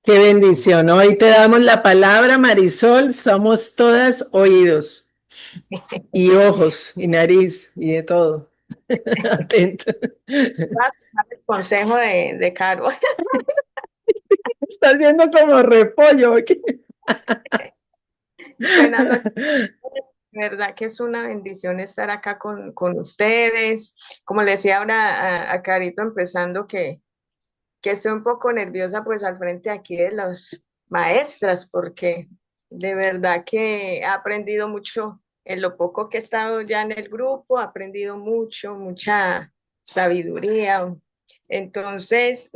Qué bendición. Hoy te damos la palabra, Marisol. Somos todas oídos y ojos y nariz y de todo. Atento. Voy a tomar el consejo de Caro. Estás viendo como repollo. ¿Qué? Buenas noches. De verdad que es una bendición estar acá con ustedes. Como le decía ahora a Carito empezando que estoy un poco nerviosa pues al frente aquí de las maestras porque de verdad que he aprendido mucho en lo poco que he estado ya en el grupo, he aprendido mucho, mucha sabiduría. Entonces,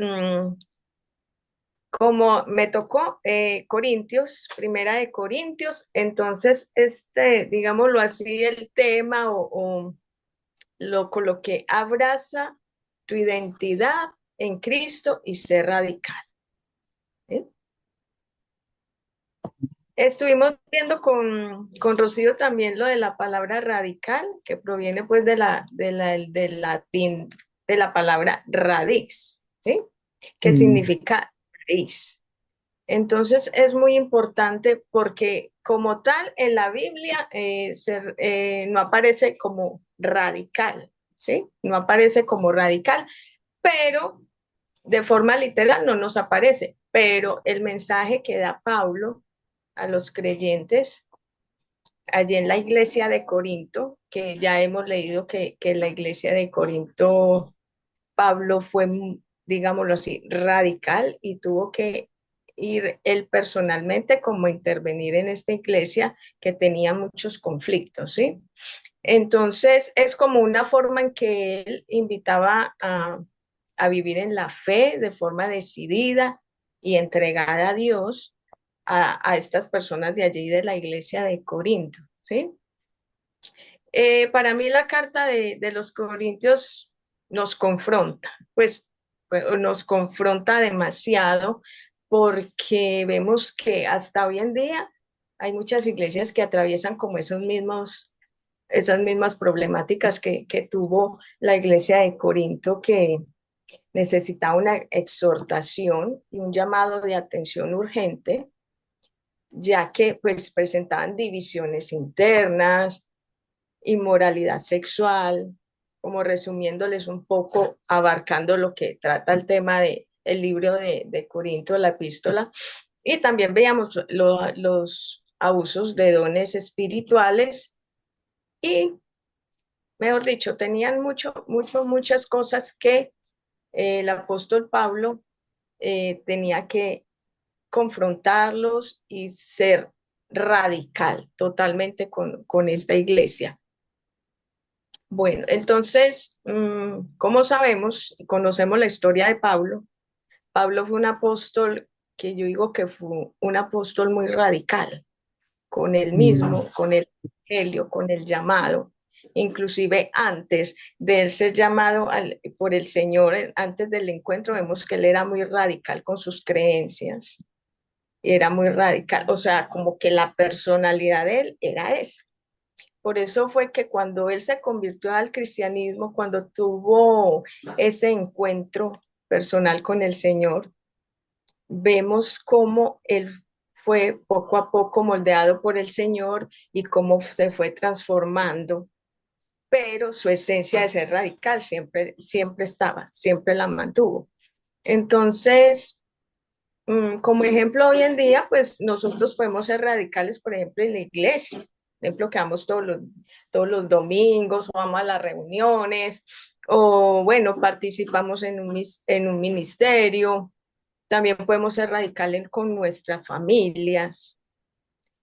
como me tocó Corintios, primera de Corintios, entonces, digámoslo así, el tema o lo coloqué, abraza tu identidad en Cristo y sé radical. ¿Eh? Estuvimos viendo con Rocío también lo de la palabra radical, que proviene pues del latín, de la palabra radix, ¿sí? Que Mm. significa raíz. Entonces es muy importante porque como tal en la Biblia no aparece como radical, ¿sí? No aparece como radical, pero de forma literal no nos aparece, pero el mensaje que da Pablo a los creyentes allí en la iglesia de Corinto, que ya hemos leído que en la iglesia de Corinto Pablo fue, digámoslo así, radical y tuvo que ir él personalmente como intervenir en esta iglesia que tenía muchos conflictos, ¿sí? Entonces es como una forma en que él invitaba a vivir en la fe de forma decidida y entregada a Dios a estas personas de allí de la iglesia de Corinto, ¿sí? Para mí la carta de los Corintios nos confronta, pues nos confronta demasiado porque vemos que hasta hoy en día hay muchas iglesias que atraviesan como esas mismas problemáticas que tuvo la iglesia de Corinto, que necesitaba una exhortación y un llamado de atención urgente, ya que pues presentaban divisiones internas, inmoralidad sexual, como resumiéndoles un poco, abarcando lo que trata el tema de el libro de Corinto, la epístola, y también veíamos los abusos de dones espirituales y, mejor dicho, tenían muchas cosas que el apóstol Pablo tenía que confrontarlos y ser radical totalmente con esta iglesia. Bueno, entonces, como sabemos, conocemos la historia de Pablo. Pablo fue un apóstol que yo digo que fue un apóstol muy radical, con él Mm. mismo, con el evangelio, con el llamado. Inclusive antes de él ser llamado por el Señor, antes del encuentro, vemos que él era muy radical con sus creencias, era muy radical, o sea, como que la personalidad de él era esa. Por eso fue que cuando él se convirtió al cristianismo, cuando tuvo ese encuentro personal con el Señor, vemos cómo él fue poco a poco moldeado por el Señor y cómo se fue transformando, pero su esencia de ser radical siempre estaba, siempre la mantuvo. Entonces, como ejemplo, hoy en día, pues nosotros podemos ser radicales, por ejemplo, en la iglesia. Por ejemplo, que vamos todos los domingos, o vamos a las reuniones, o bueno, participamos en un ministerio. También podemos ser radicales con nuestras familias,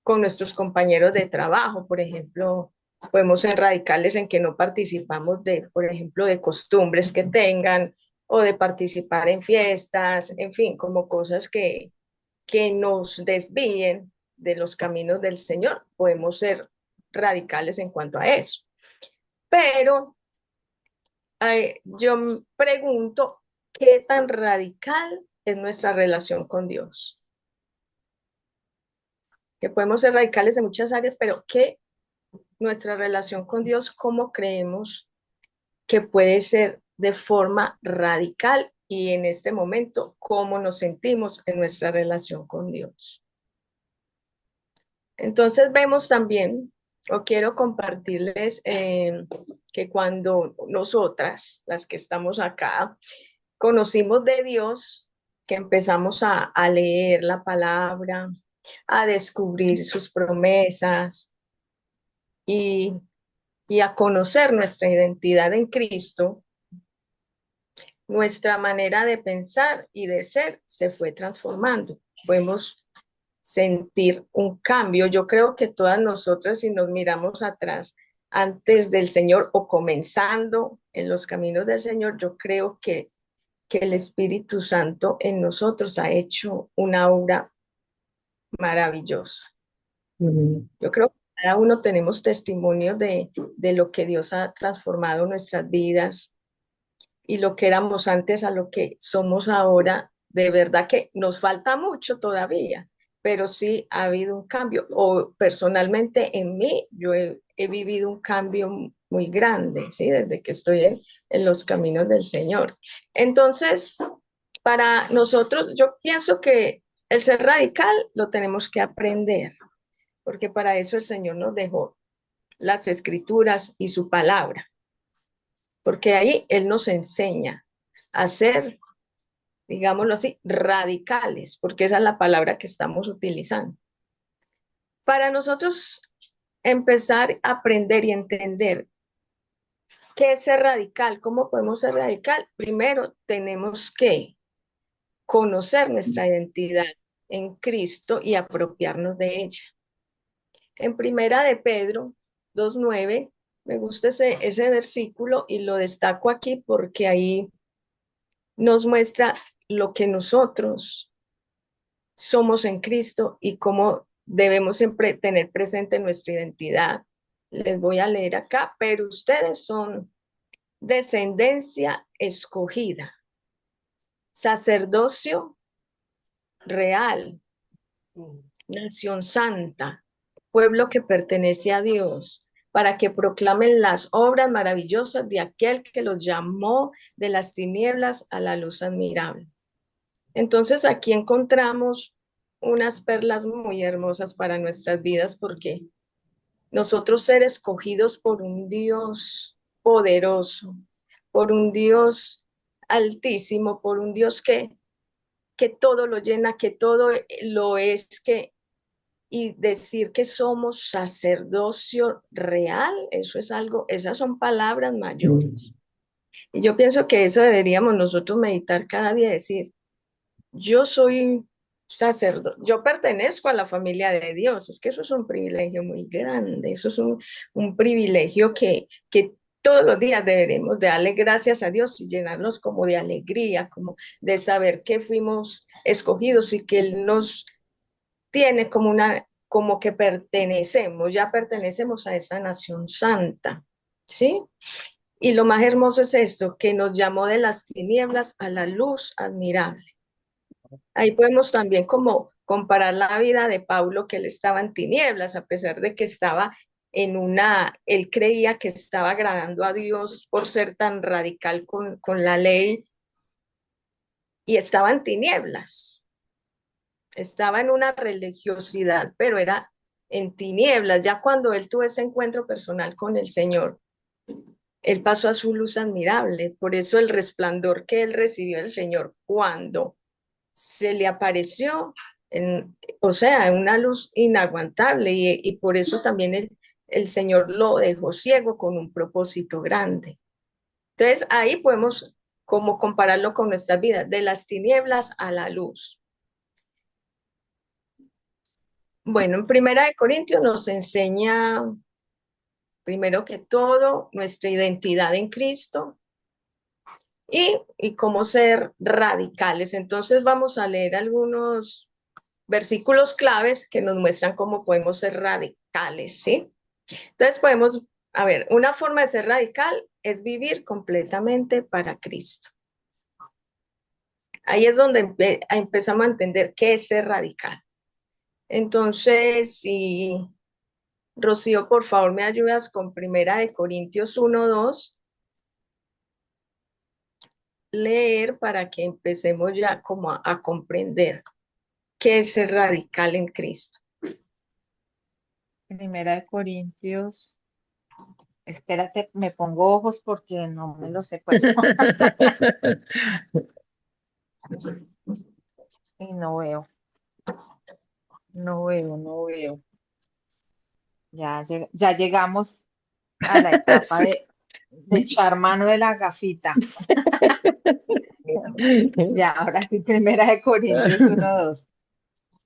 con nuestros compañeros de trabajo, por ejemplo. Podemos ser radicales en que no participamos de, por ejemplo, de costumbres que tengan o de participar en fiestas, en fin, como cosas que nos desvíen de los caminos del Señor. Podemos ser radicales en cuanto a eso. Pero yo pregunto, ¿qué tan radical es nuestra relación con Dios? Que podemos ser radicales en muchas áreas, pero ¿qué nuestra relación con Dios, cómo creemos que puede ser de forma radical y en este momento cómo nos sentimos en nuestra relación con Dios. Entonces vemos también, o quiero compartirles que cuando nosotras, las que estamos acá, conocimos de Dios, que empezamos a leer la palabra, a descubrir sus promesas y, y a conocer nuestra identidad en Cristo, nuestra manera de pensar y de ser se fue transformando. Podemos sentir un cambio. Yo creo que todas nosotras, si nos miramos atrás, antes del Señor o comenzando en los caminos del Señor, yo creo que el Espíritu Santo en nosotros ha hecho una obra maravillosa. Yo creo que cada uno tenemos testimonio de lo que Dios ha transformado nuestras vidas y lo que éramos antes a lo que somos ahora. De verdad que nos falta mucho todavía, pero sí ha habido un cambio. O personalmente en mí, yo he vivido un cambio muy grande, ¿sí? Desde que estoy en los caminos del Señor. Entonces, para nosotros, yo pienso que el ser radical lo tenemos que aprender, porque para eso el Señor nos dejó las escrituras y su palabra, porque ahí Él nos enseña a ser, digámoslo así, radicales, porque esa es la palabra que estamos utilizando. Para nosotros empezar a aprender y entender qué es ser radical, cómo podemos ser radical, primero tenemos que conocer nuestra identidad en Cristo y apropiarnos de ella. En Primera de Pedro 2:9, me gusta ese versículo y lo destaco aquí porque ahí nos muestra lo que nosotros somos en Cristo y cómo debemos siempre tener presente nuestra identidad. Les voy a leer acá, pero ustedes son descendencia escogida, sacerdocio real, nación santa, pueblo que pertenece a Dios, para que proclamen las obras maravillosas de aquel que los llamó de las tinieblas a la luz admirable. Entonces aquí encontramos unas perlas muy hermosas para nuestras vidas porque nosotros ser escogidos por un Dios poderoso, por un Dios altísimo, por un Dios que todo lo llena, que todo lo es, y decir que somos sacerdocio real, eso es algo, esas son palabras mayores. Y yo pienso que eso deberíamos nosotros meditar cada día, decir, yo soy sacerdote, yo pertenezco a la familia de Dios, es que eso es un privilegio muy grande, eso es un privilegio que todos los días deberemos de darle gracias a Dios y llenarnos como de alegría, como de saber que fuimos escogidos y que Él nos tiene como que pertenecemos, ya pertenecemos a esa nación santa, ¿sí? Y lo más hermoso es esto, que nos llamó de las tinieblas a la luz admirable. Ahí podemos también como comparar la vida de Pablo, que él estaba en tinieblas, a pesar de que estaba él creía que estaba agradando a Dios por ser tan radical con la ley y estaba en tinieblas, estaba en una religiosidad, pero era en tinieblas. Ya cuando él tuvo ese encuentro personal con el Señor, él pasó a su luz admirable. Por eso el resplandor que él recibió del Señor cuando se le apareció, o sea, una luz inaguantable y por eso también el Señor lo dejó ciego con un propósito grande. Entonces ahí podemos como compararlo con nuestra vida, de las tinieblas a la luz. Bueno, en Primera de Corintios nos enseña, primero que todo, nuestra identidad en Cristo y cómo ser radicales. Entonces vamos a leer algunos versículos claves que nos muestran cómo podemos ser radicales, ¿sí? Entonces podemos, a ver, una forma de ser radical es vivir completamente para Cristo. Ahí es donde empezamos a entender qué es ser radical. Entonces, si Rocío, por favor, me ayudas con Primera de Corintios 1:2. leer para que empecemos ya como a comprender qué es ser radical en Cristo. Primera de Corintios. Espérate, me pongo ojos porque no me lo sé, pues. Y no veo, no veo. Ya llegamos a la etapa Sí. de echar mano de la gafita. Ya, ahora sí, Primera de Corintios 1:2.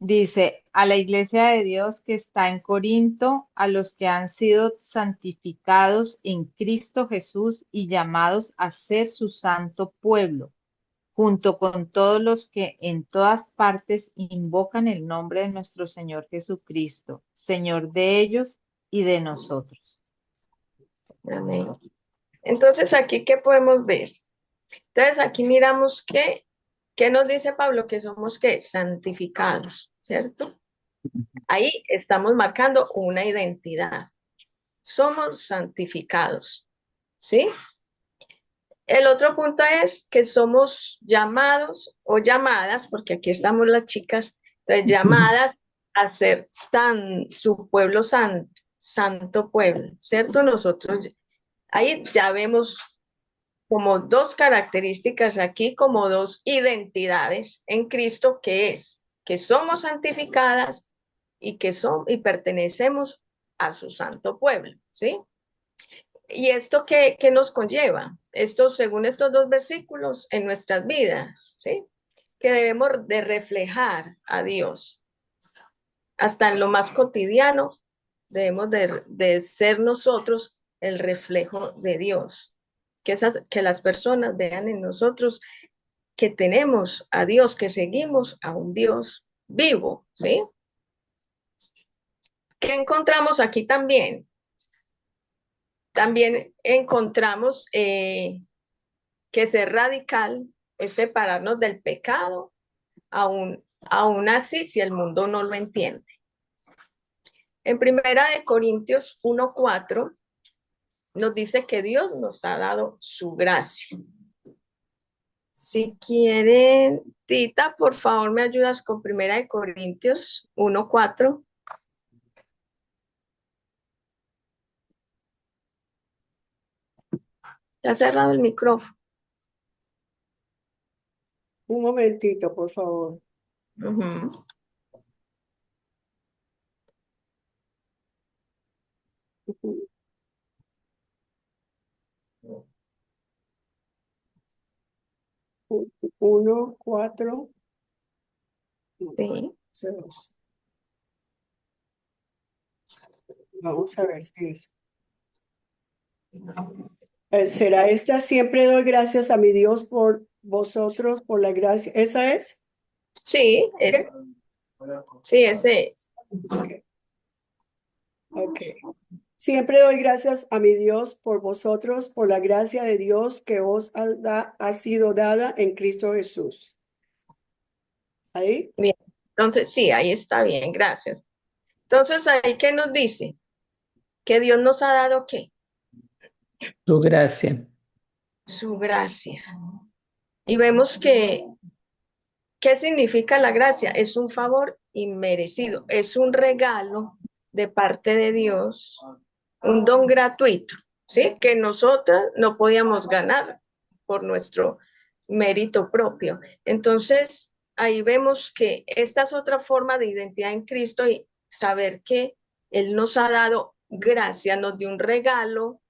Dice, a la iglesia de Dios que está en Corinto, a los que han sido santificados en Cristo Jesús y llamados a ser su santo pueblo, junto con todos los que en todas partes invocan el nombre de nuestro Señor Jesucristo, Señor de ellos y de nosotros. Amén. Entonces, aquí, ¿qué podemos ver? Entonces, aquí miramos ¿qué nos dice Pablo? Que somos, ¿qué? Santificados, ¿cierto? Ahí estamos marcando una identidad. Somos santificados, ¿sí? El otro punto es que somos llamados o llamadas, porque aquí estamos las chicas, entonces llamadas a ser su pueblo santo, santo pueblo, ¿cierto? Nosotros ahí ya vemos como dos características aquí, como dos identidades en Cristo, que es que somos santificadas y pertenecemos a su santo pueblo, ¿sí? ¿Y esto qué nos conlleva? Esto, según estos dos versículos, en nuestras vidas, ¿sí? Que debemos de reflejar a Dios. Hasta en lo más cotidiano, debemos de ser nosotros el reflejo de Dios. Que las personas vean en nosotros que tenemos a Dios, que seguimos a un Dios vivo, ¿sí? ¿Qué encontramos aquí también? También encontramos que ser radical es separarnos del pecado, aún así si el mundo no lo entiende. En Primera de Corintios 1:4 nos dice que Dios nos ha dado su gracia. Si quieren, Tita, por favor me ayudas con Primera de Corintios 1:4. Ya ha cerrado el micrófono. Un momentito, por favor. Uh-huh. Uno, cuatro, Sí. dos. Vamos a ver si es. ¿Será esta? Siempre doy gracias a mi Dios por vosotros, por la gracia. ¿Esa es? Sí, sí, ese es. Ok. Siempre doy gracias a mi Dios por vosotros, por la gracia de Dios que os ha sido dada en Cristo Jesús. ¿Ahí? Bien. Entonces, sí, ahí está bien, gracias. Entonces, ahí, ¿qué nos dice? Que Dios nos ha dado, ¿qué? Tu gracia. Su gracia. Y vemos ¿qué significa la gracia? Es un favor inmerecido, es un regalo de parte de Dios, un don gratuito, ¿sí? Que nosotras no podíamos ganar por nuestro mérito propio. Entonces, ahí vemos que esta es otra forma de identidad en Cristo y saber que Él nos ha dado gracia, nos dio un regalo,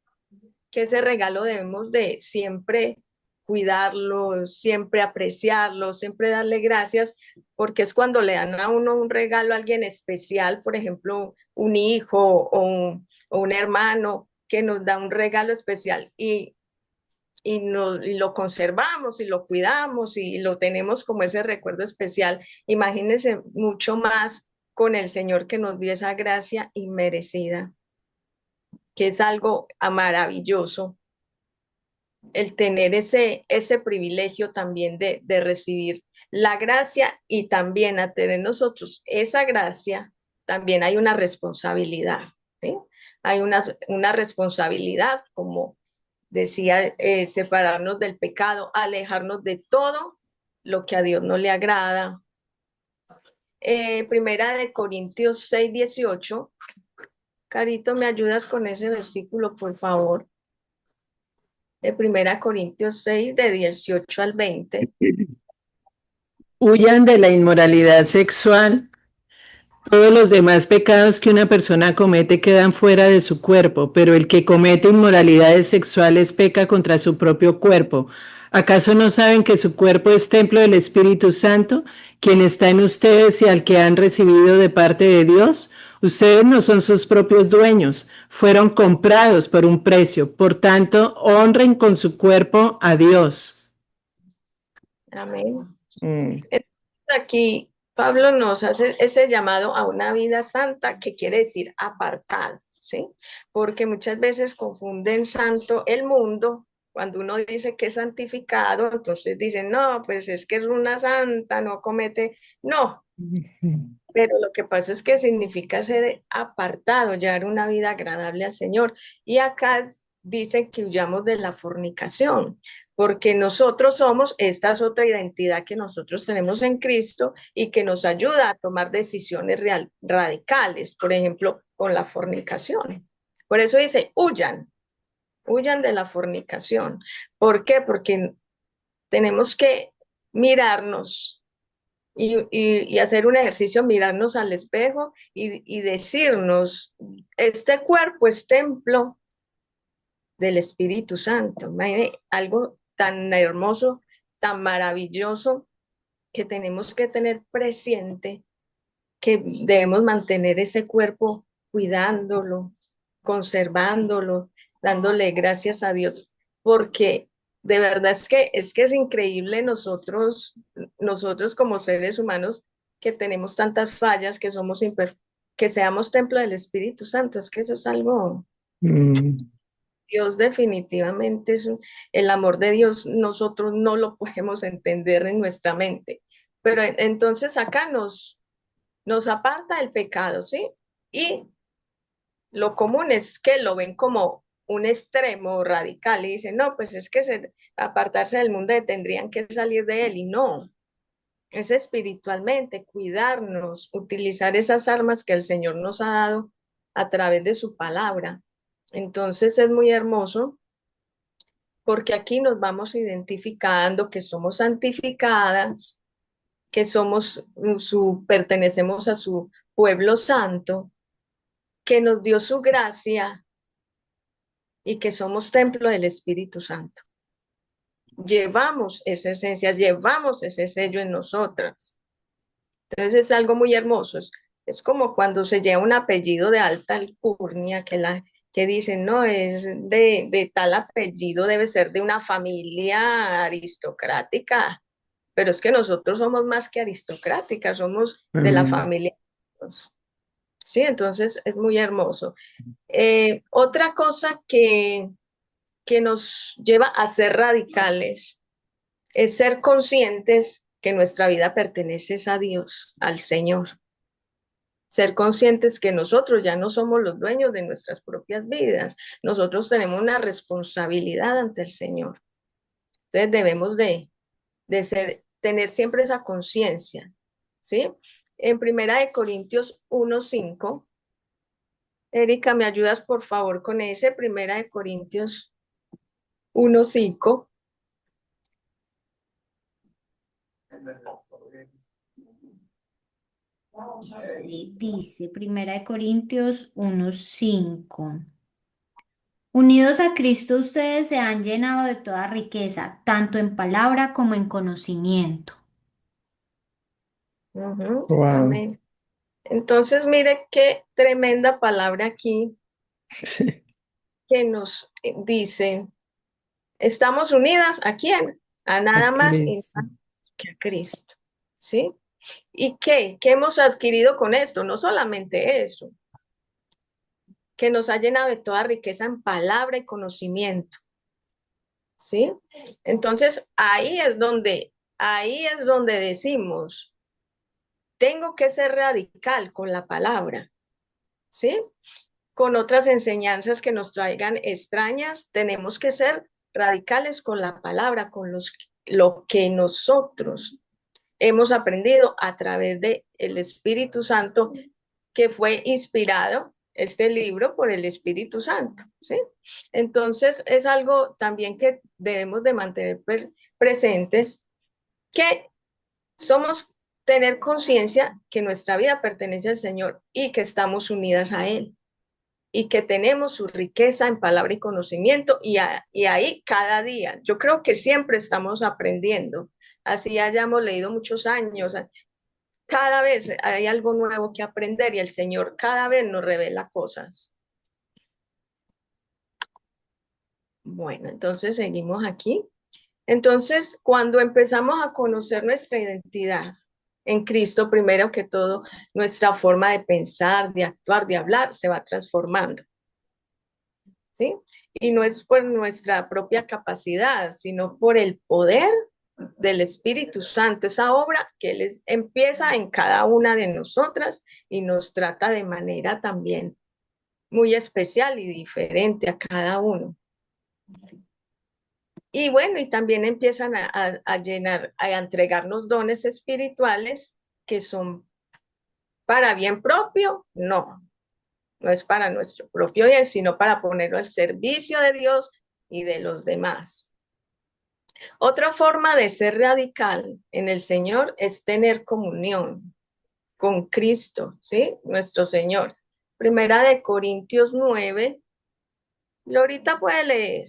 que ese regalo debemos de siempre cuidarlo, siempre apreciarlo, siempre darle gracias, porque es cuando le dan a uno un regalo a alguien especial, por ejemplo, un hijo o un hermano que nos da un regalo especial y lo conservamos y lo cuidamos y lo tenemos como ese recuerdo especial. Imagínense mucho más con el Señor que nos dio esa gracia inmerecida, que es algo maravilloso el tener ese privilegio también de recibir la gracia y también a tener nosotros esa gracia, también hay una responsabilidad, ¿sí? Hay una responsabilidad como decía separarnos del pecado, alejarnos de todo lo que a Dios no le agrada. Primera de Corintios 6:18. Carito, ¿me ayudas con ese versículo, por favor? De Primera Corintios 6, de 18 al 20. Huyan de la inmoralidad sexual. Todos los demás pecados que una persona comete quedan fuera de su cuerpo, pero el que comete inmoralidades sexuales peca contra su propio cuerpo. ¿Acaso no saben que su cuerpo es templo del Espíritu Santo, quien está en ustedes y al que han recibido de parte de Dios? Ustedes no son sus propios dueños, fueron comprados por un precio. Por tanto, honren con su cuerpo a Dios. Amén. Mm. Aquí Pablo nos hace ese llamado a una vida santa, que quiere decir apartado, ¿sí? Porque muchas veces confunden santo el mundo. Cuando uno dice que es santificado, entonces dicen, no, pues es que es una santa, no comete, no. Pero lo que pasa es que significa ser apartado, llevar una vida agradable al Señor. Y acá dice que huyamos de la fornicación, porque nosotros somos, esta es otra identidad que nosotros tenemos en Cristo y que nos ayuda a tomar decisiones radicales, por ejemplo, con la fornicación. Por eso dice, huyan de la fornicación. ¿Por qué? Porque tenemos que mirarnos y hacer un ejercicio, mirarnos al espejo y decirnos, este cuerpo es templo del Espíritu Santo. Imagínate, algo tan hermoso, tan maravilloso, que tenemos que tener presente, que debemos mantener ese cuerpo cuidándolo, conservándolo, dándole gracias a Dios, porque de verdad es increíble nosotros como seres humanos, que tenemos tantas fallas, que somos que seamos templo del Espíritu Santo. Es que eso es algo, Dios definitivamente el amor de Dios, nosotros no lo podemos entender en nuestra mente. Pero entonces acá nos aparta el pecado, ¿sí? Y lo común es que lo ven como un extremo radical y dicen, no, pues es que apartarse del mundo tendrían que salir de él, y no, es espiritualmente, cuidarnos, utilizar esas armas que el Señor nos ha dado a través de su palabra. Entonces es muy hermoso, porque aquí nos vamos identificando que somos santificadas, que pertenecemos a su pueblo santo, que nos dio su gracia y que somos templo del Espíritu Santo. Llevamos esa esencia, llevamos ese sello en nosotras. Entonces es algo muy hermoso. Es como cuando se lleva un apellido de alta alcurnia, que dicen, no, es de tal apellido, debe ser de una familia aristocrática. Pero es que nosotros somos más que aristocráticas, somos de la familia. Sí, entonces es muy hermoso. Otra cosa que nos lleva a ser radicales es ser conscientes que nuestra vida pertenece a Dios, al Señor. Ser conscientes que nosotros ya no somos los dueños de nuestras propias vidas. Nosotros tenemos una responsabilidad ante el Señor. Entonces debemos tener siempre esa conciencia, ¿sí? En Primera de Corintios 1:5, Erika, ¿me ayudas por favor con ese? Primera de Corintios 1:5. Dice Primera de Corintios 1:5. Unidos a Cristo, ustedes se han llenado de toda riqueza, tanto en palabra como en conocimiento. Wow. Amén. Entonces, mire qué tremenda palabra aquí que nos dice, estamos unidas ¿a quién? A nada más y nada que a Cristo, ¿sí? ¿Y qué hemos adquirido con esto? No solamente eso, que nos ha llenado de toda riqueza en palabra y conocimiento, ¿sí? Entonces, ahí es donde decimos, tengo que ser radical con la palabra, ¿sí? con otras enseñanzas que nos traigan extrañas. Tenemos que ser radicales con la palabra, con lo que nosotros hemos aprendido a través del Espíritu Santo, que fue inspirado este libro por el Espíritu Santo, ¿sí? Entonces es algo también que debemos de mantener presentes, que somos tener conciencia que nuestra vida pertenece al Señor y que estamos unidas a Él y que tenemos su riqueza en palabra y conocimiento y ahí cada día. Yo creo que siempre estamos aprendiendo, así hayamos leído muchos años, cada vez hay algo nuevo que aprender y el Señor cada vez nos revela cosas. Bueno, entonces seguimos aquí. Entonces, cuando empezamos a conocer nuestra identidad en Cristo, primero que todo, nuestra forma de pensar, de actuar, de hablar, se va transformando, ¿sí? Y no es por nuestra propia capacidad, sino por el poder del Espíritu Santo, esa obra que Él empieza en cada una de nosotras y nos trata de manera también muy especial y diferente a cada uno. Y bueno, y también empiezan a llenar, a entregarnos dones espirituales que son para bien propio, no es para nuestro propio bien, sino para ponerlo al servicio de Dios y de los demás. Otra forma de ser radical en el Señor es tener comunión con Cristo, ¿sí? Nuestro Señor. Primera de Corintios 9. Lorita puede leer.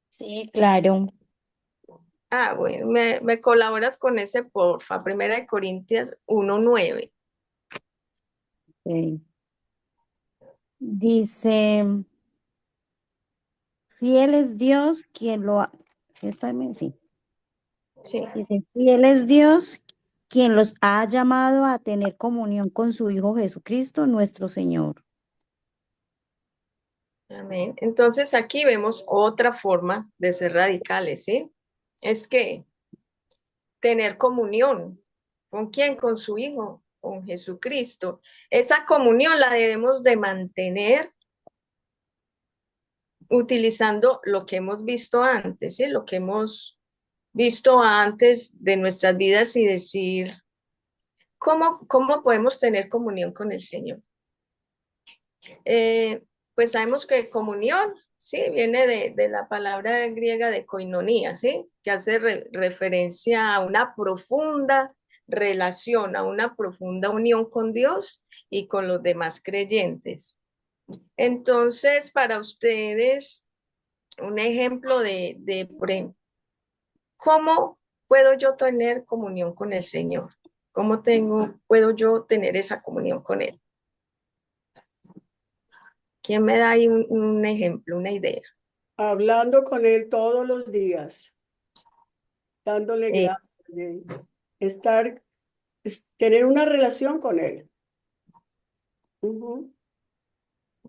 Sí, claro. Bueno, me colaboras con ese, porfa. Primera de Corintios 1:9. Ok. Dice, fiel es Dios quien lo ha... ¿Sí está bien? Sí. Sí. Dice, fiel es Dios quien los ha llamado a tener comunión con su Hijo Jesucristo, nuestro Señor. Amén. Entonces aquí vemos otra forma de ser radicales, ¿sí? Es que tener comunión. ¿Con quién? Con su Hijo, con Jesucristo. Esa comunión la debemos de mantener utilizando lo que hemos visto antes, ¿sí? Lo que hemos visto antes de nuestras vidas y decir, ¿cómo podemos tener comunión con el Señor? Pues sabemos que comunión, sí, viene de la palabra griega de koinonía, sí, que hace referencia a una profunda relación, a una profunda unión con Dios y con los demás creyentes. Entonces, para ustedes, un ejemplo de cómo puedo yo tener comunión con el Señor, cómo puedo yo tener esa comunión con Él. ¿Quién me da ahí un ejemplo, una idea? Hablando con Él todos los días, dándole Eh, gracias, tener una relación con Él. Ujú.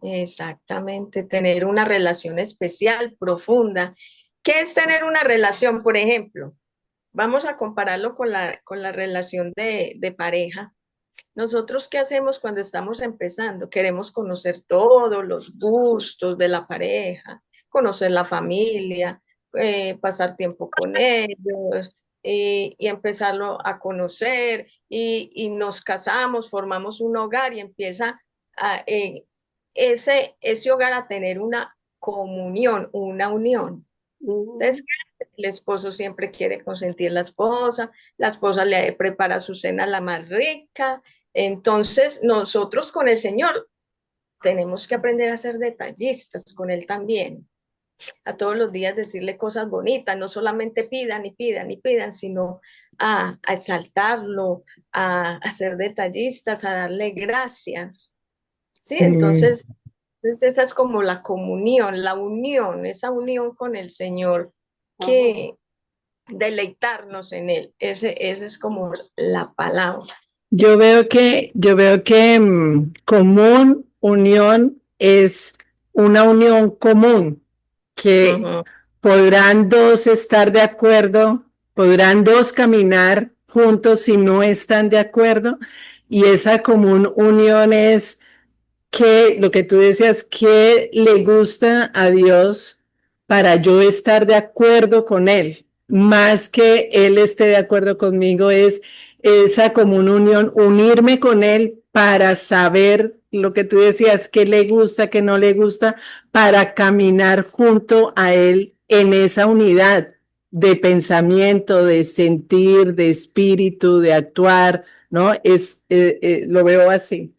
Exactamente, tener una relación especial, profunda. ¿Qué es tener una relación? Por ejemplo, vamos a compararlo con la relación de pareja. Nosotros, ¿qué hacemos cuando estamos empezando? Queremos conocer todos los gustos de la pareja, conocer la familia, pasar tiempo con ellos y empezarlo a conocer y nos casamos, formamos un hogar y empieza ese hogar a tener una comunión, una unión. Entonces, el esposo siempre quiere consentir a la esposa le prepara su cena la más rica. Entonces, nosotros con el Señor tenemos que aprender a ser detallistas con Él también. A todos los días decirle cosas bonitas, no solamente pidan y pidan y pidan, sino a exaltarlo, a ser detallistas, a darle gracias. ¿Sí? Entonces, esa es como la comunión, la unión, esa unión con el Señor, que deleitarnos en Él. Ese es como la palabra. Yo veo que común, unión es una unión común, que podrán dos estar de acuerdo, podrán dos caminar juntos si no están de acuerdo, y esa común unión es que lo que tú decías, que le gusta a Dios para yo estar de acuerdo con Él, más que Él esté de acuerdo conmigo, es esa común unión, unirme con Él para saber lo que tú decías, qué le gusta, qué no le gusta, para caminar junto a Él en esa unidad de pensamiento, de sentir, de espíritu, de actuar, ¿no? Lo veo así.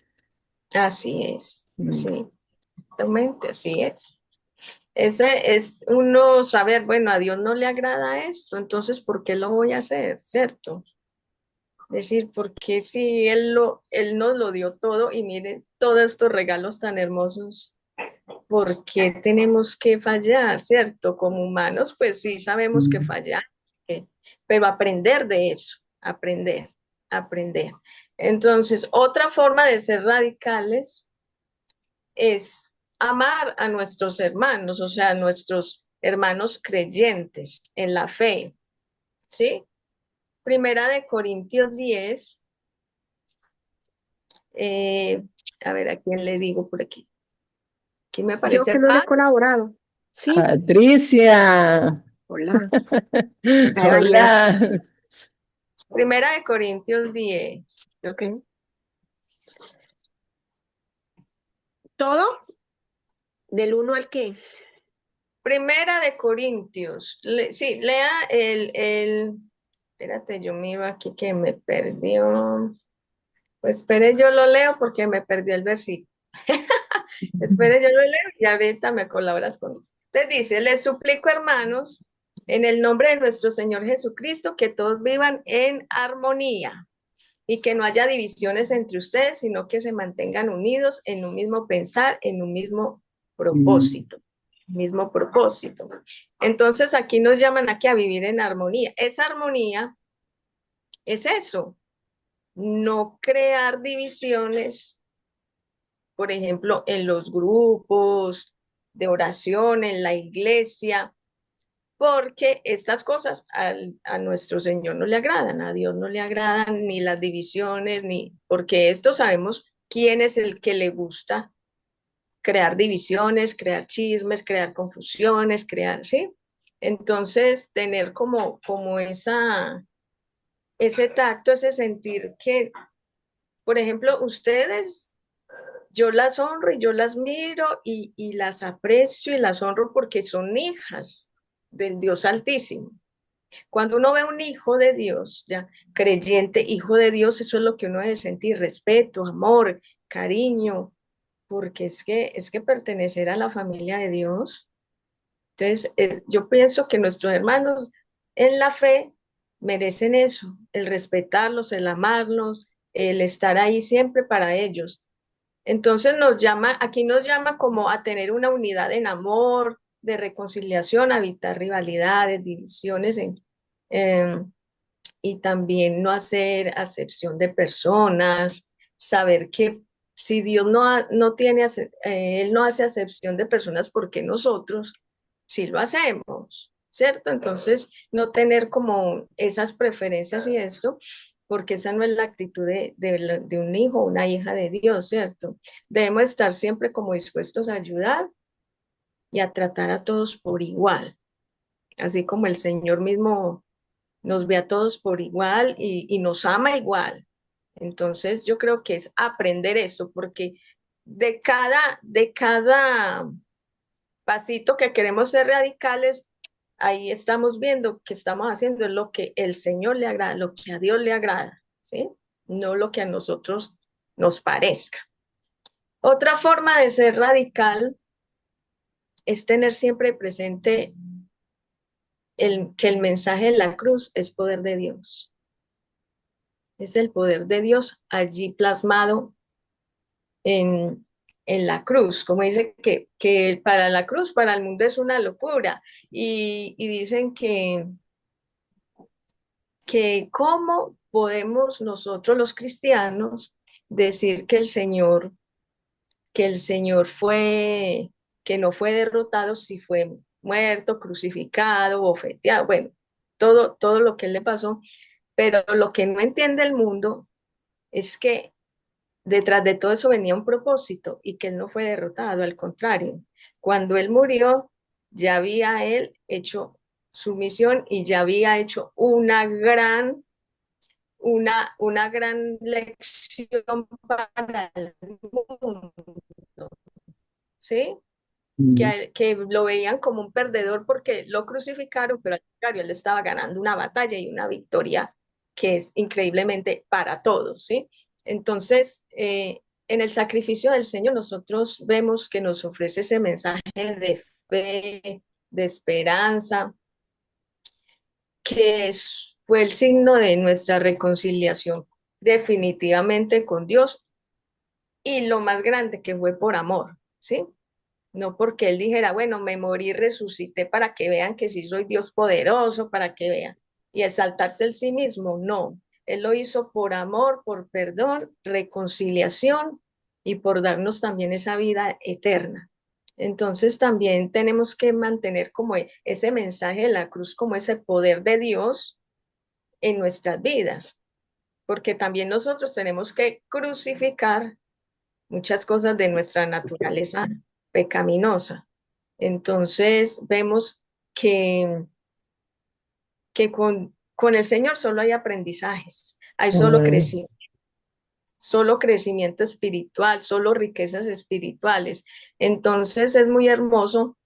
Así es, Mm. sí, exactamente, así es. Ese es uno saber, bueno, a Dios no le agrada esto, entonces, ¿por qué lo voy a hacer? ¿Cierto? Es decir, porque si Él nos lo dio todo y miren todos estos regalos tan hermosos, ¿por qué tenemos que fallar? ¿Cierto? Como humanos, pues sí sabemos que fallar, pero aprender de eso, aprender. Entonces, otra forma de ser radicales es amar a nuestros hermanos, o sea, a nuestros hermanos creyentes en la fe, ¿sí? Primera de Corintios 10, eh, a ver, ¿a quién le digo por aquí? Aquí me Yo aparece que no le he Pablo. colaborado. Sí, Patricia, hola. Ahí va Inés. hola. Primera de Corintios 10. Ok. ¿Todo? ¿Del uno al qué? Primera de Corintios. Sí, lea espérate, yo me iba aquí que me perdió. Pues espere, yo lo leo porque me perdí el versículo. Espere, yo lo leo y ahorita me colaboras con. Entonces dice, les suplico, hermanos, en el nombre de nuestro Señor Jesucristo, que todos vivan en armonía y que no haya divisiones entre ustedes, sino que se mantengan unidos en un mismo pensar, en un mismo propósito. Entonces aquí nos llaman aquí a vivir en armonía. Esa armonía es eso, no crear divisiones, por ejemplo, en los grupos de oración, en la iglesia, porque estas cosas a nuestro Señor no le agradan, a Dios no le agradan ni las divisiones, ni porque esto sabemos quién es el que le gusta crear divisiones, crear chismes, crear confusiones, crear, ¿sí? Entonces, tener como ese tacto, ese sentir que, por ejemplo, ustedes, yo las honro y yo las miro y las aprecio y las honro porque son hijas del Dios Altísimo. Cuando uno ve un hijo de Dios, ya creyente, hijo de Dios, eso es lo que uno debe sentir, respeto, amor, cariño, porque es que pertenecer a la familia de Dios. Entonces, yo pienso que nuestros hermanos en la fe merecen eso, el respetarlos, el amarlos, el estar ahí siempre para ellos. Entonces aquí nos llama como a tener una unidad en amor, de reconciliación, a evitar rivalidades, divisiones eh, y también no hacer acepción de personas, saber que si Dios no tiene, Él no hace acepción de personas porque nosotros sí lo hacemos, ¿cierto? Entonces, no tener como esas preferencias y esto, porque esa no es la actitud de un hijo o una hija de Dios, ¿cierto? Debemos estar siempre como dispuestos a ayudar y a tratar a todos por igual, así como el Señor mismo nos ve a todos por igual y nos ama igual. Entonces yo creo que es aprender eso, porque de cada pasito que queremos ser radicales, ahí estamos viendo que estamos haciendo lo que el Señor le agrada, lo que a Dios le agrada, ¿sí? No lo que a nosotros nos parezca. Otra forma de ser radical es tener siempre presente que el mensaje de la cruz es poder de Dios. Es el poder de Dios allí plasmado en, en la cruz, como dice que para la cruz, para el mundo es una locura, y dicen que cómo podemos nosotros los cristianos decir que el Señor fue, que no fue derrotado si fue muerto, crucificado, bofeteado, bueno, todo lo que le pasó, pero lo que no entiende el mundo es que detrás de todo eso venía un propósito y que él no fue derrotado, al contrario. Cuando él murió, ya había él hecho su misión y ya había hecho una gran lección para el mundo, ¿sí? Que lo veían como un perdedor porque lo crucificaron, pero al contrario, él estaba ganando una batalla y una victoria que es increíblemente para todos, ¿sí? Entonces, en el sacrificio del Señor, nosotros vemos que nos ofrece ese mensaje de fe, de esperanza, fue el signo de nuestra reconciliación definitivamente con Dios y lo más grande que fue por amor, ¿sí? No porque él dijera, bueno, me morí, resucité para que vean que sí soy Dios poderoso, para que vean, y exaltarse el sí mismo, no. Él lo hizo por amor, por perdón, reconciliación y por darnos también esa vida eterna. Entonces también tenemos que mantener como ese mensaje de la cruz, como ese poder de Dios en nuestras vidas, porque también nosotros tenemos que crucificar muchas cosas de nuestra naturaleza pecaminosa. Entonces vemos que con el Señor solo hay aprendizajes, hay Amén. solo crecimiento espiritual, solo riquezas espirituales. Entonces es muy hermoso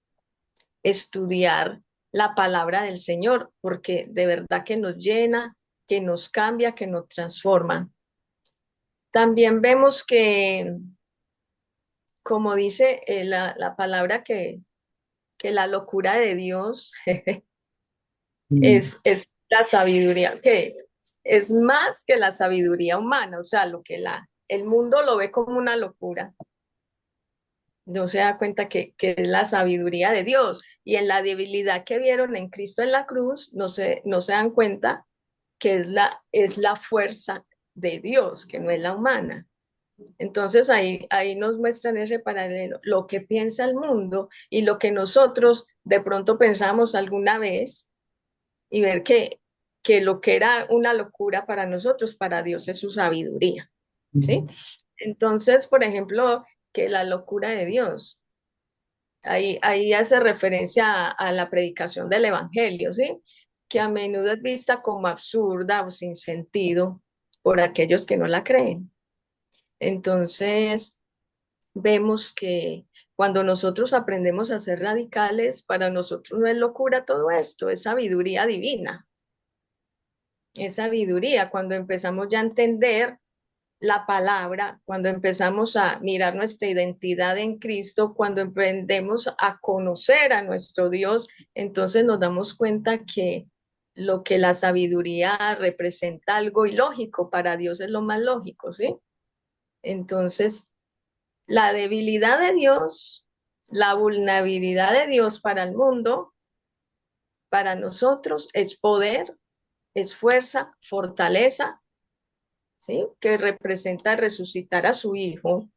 estudiar la palabra del Señor, porque de verdad que nos llena, que nos cambia, que nos transforma. También vemos que, como dice la palabra, que la locura de Dios es la sabiduría, que es más que la sabiduría humana, o sea, lo que el mundo lo ve como una locura, no se da cuenta que es la sabiduría de Dios. Y en la debilidad que vieron en Cristo en la cruz, no se dan cuenta que es la fuerza de Dios, que no es la humana. Entonces ahí nos muestran ese paralelo, lo que piensa el mundo y lo que nosotros de pronto pensamos alguna vez y ver que lo que era una locura para nosotros, para Dios es su sabiduría, ¿sí? Entonces, por ejemplo, que la locura de Dios, ahí hace referencia a la predicación del Evangelio, ¿sí? Que a menudo es vista como absurda o sin sentido por aquellos que no la creen. Entonces, vemos que cuando nosotros aprendemos a ser radicales, para nosotros no es locura todo esto, es sabiduría divina. Es sabiduría cuando empezamos ya a entender la palabra, cuando empezamos a mirar nuestra identidad en Cristo, cuando emprendemos a conocer a nuestro Dios, entonces nos damos cuenta que lo que la sabiduría representa algo ilógico, para Dios es lo más lógico, ¿sí? Entonces, la debilidad de Dios, la vulnerabilidad de Dios para el mundo, para nosotros es poder, es fuerza, fortaleza, ¿sí? Que representa resucitar a su Hijo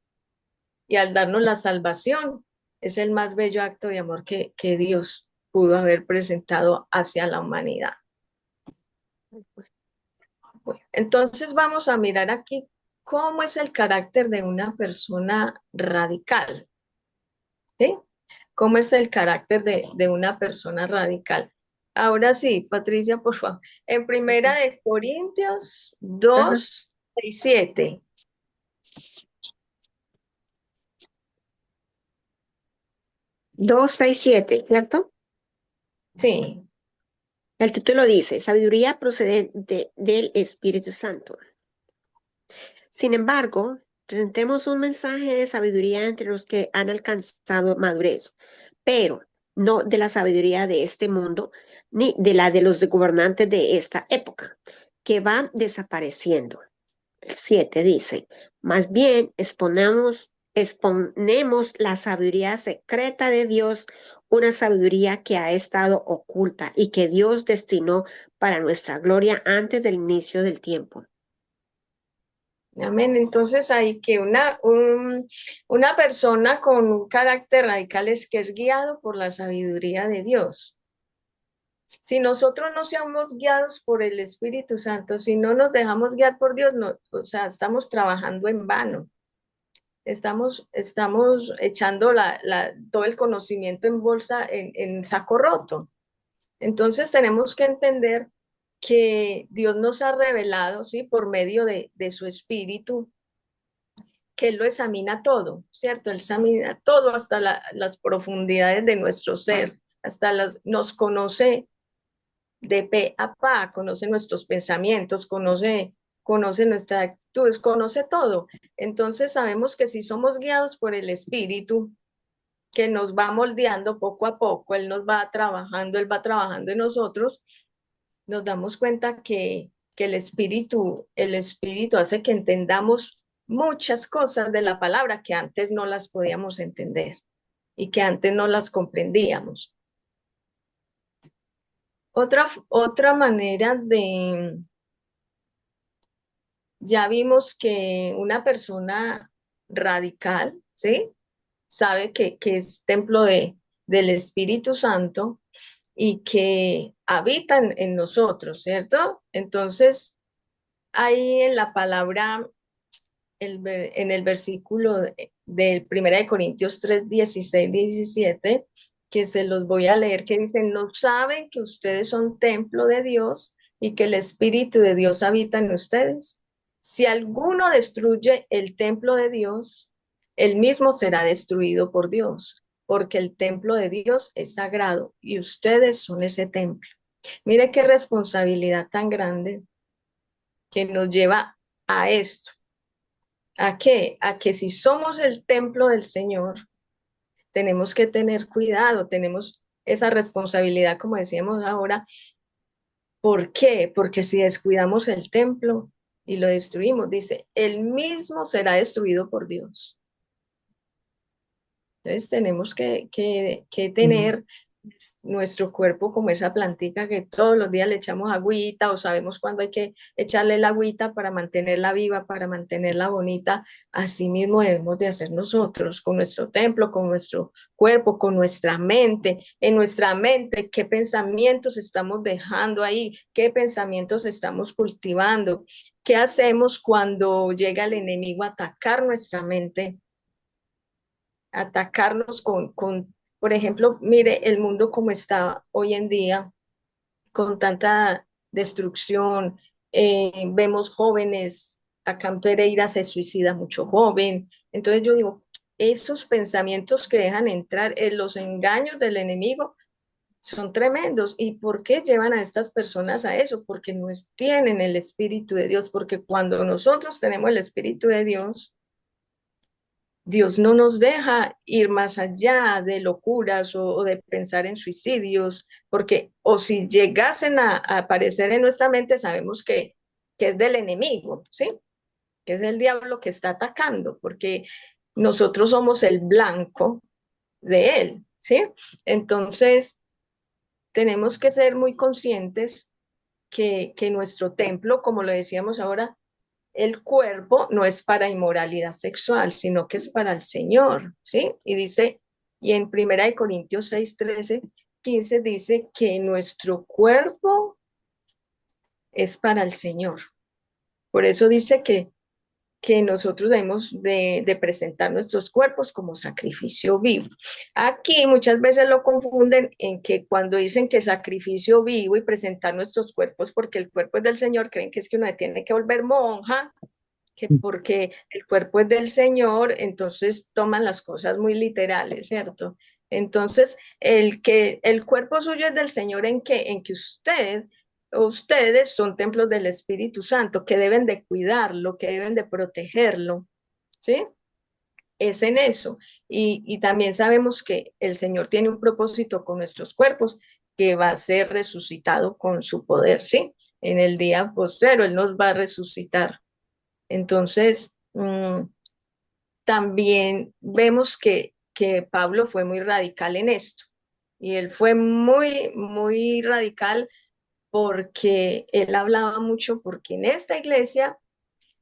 y al darnos la salvación, es el más bello acto de amor que Dios pudo haber presentado hacia la humanidad. Bueno, entonces vamos a mirar aquí cómo es el carácter de una persona radical, ¿sí? ¿Cómo es el carácter de una persona radical? Ahora sí, Patricia, por favor. En Primera de Corintios Ajá. 2, 6, 7. 2, 6, 7, ¿cierto? Sí. El título dice, sabiduría procedente del Espíritu Santo. Sin embargo, presentemos un mensaje de sabiduría entre los que han alcanzado madurez, pero no de la sabiduría de este mundo, ni de la de los gobernantes de esta época, que van desapareciendo. El 7 dice, más bien exponemos la sabiduría secreta de Dios, una sabiduría que ha estado oculta y que Dios destinó para nuestra gloria antes del inicio del tiempo. Amén. Entonces hay que una persona con un carácter radical es que es guiado por la sabiduría de Dios. Si nosotros no seamos guiados por el Espíritu Santo, si no nos dejamos guiar por Dios, no, o sea, estamos trabajando en vano. Estamos echando todo el conocimiento en bolsa, en saco roto. Entonces tenemos que entender que Dios nos ha revelado, ¿sí? Por medio de su Espíritu, que Él lo examina todo, ¿cierto? Él examina todo hasta las profundidades de nuestro ser, nos conoce de pe a pa, conoce nuestros pensamientos, conoce nuestras actitudes, conoce todo. Entonces sabemos que si somos guiados por el Espíritu, que nos va moldeando poco a poco, Él va trabajando en nosotros, nos damos cuenta que el Espíritu hace que entendamos muchas cosas de la palabra que antes no las podíamos entender y que antes no las comprendíamos. Otra manera ya vimos que una persona radical, ¿sí? Sabe que es templo del Espíritu Santo y que habitan en nosotros, ¿cierto? Entonces, ahí en la palabra, en el versículo del 1 Corintios 3, 16, 17, que se los voy a leer, que dice, ¿no saben que ustedes son templo de Dios y que el Espíritu de Dios habita en ustedes? Si alguno destruye el templo de Dios, él mismo será destruido por Dios, porque el templo de Dios es sagrado y ustedes son ese templo. Mire qué responsabilidad tan grande que nos lleva a esto. ¿A qué? A que si somos el templo del Señor, tenemos que tener cuidado, tenemos esa responsabilidad, como decíamos ahora. ¿Por qué? Porque si descuidamos el templo y lo destruimos, dice, él mismo será destruido por Dios. Entonces tenemos que tener nuestro cuerpo como esa plantica que todos los días le echamos agüita o sabemos cuándo hay que echarle la agüita para mantenerla viva, para mantenerla bonita. Así mismo debemos de hacer nosotros con nuestro templo, con nuestro cuerpo, con nuestra mente. En nuestra mente, ¿qué pensamientos estamos dejando ahí? ¿Qué pensamientos estamos cultivando? ¿Qué hacemos cuando llega el enemigo a atacar nuestra mente? Atacarnos por ejemplo, mire el mundo como está hoy en día, con tanta destrucción. Vemos jóvenes, acá en Pereira se suicida mucho joven. Entonces yo digo, esos pensamientos que dejan entrar en los engaños del enemigo son tremendos. ¿Y por qué llevan a estas personas a eso? Porque no tienen el Espíritu de Dios, porque cuando nosotros tenemos el Espíritu de Dios, Dios no nos deja ir más allá de locuras o de pensar en suicidios, porque o si llegasen a aparecer en nuestra mente, sabemos que es del enemigo, ¿sí? Que es el diablo que está atacando, porque nosotros somos el blanco de él, ¿sí? Entonces, tenemos que ser muy conscientes que nuestro templo, como lo decíamos ahora, el cuerpo no es para inmoralidad sexual, sino que es para el Señor, ¿sí? Y dice, y en 1 Corintios 6, 13, 15 dice que nuestro cuerpo es para el Señor. Por eso dice que nosotros debemos de presentar nuestros cuerpos como sacrificio vivo. Aquí muchas veces lo confunden en que cuando dicen que sacrificio vivo y presentar nuestros cuerpos porque el cuerpo es del Señor, creen que es que uno tiene que volver monja, que porque el cuerpo es del Señor, entonces toman las cosas muy literales, ¿cierto? Entonces, el cuerpo suyo es del Señor en que ustedes son templos del Espíritu Santo, que deben de cuidarlo, que deben de protegerlo, ¿sí? Es en eso. Y también sabemos que el Señor tiene un propósito con nuestros cuerpos, que va a ser resucitado con su poder, ¿sí? En el día postrero, Él nos va a resucitar. Entonces, también vemos que Pablo fue muy radical en esto. Y él fue muy, muy radical porque él hablaba mucho, porque en esta iglesia,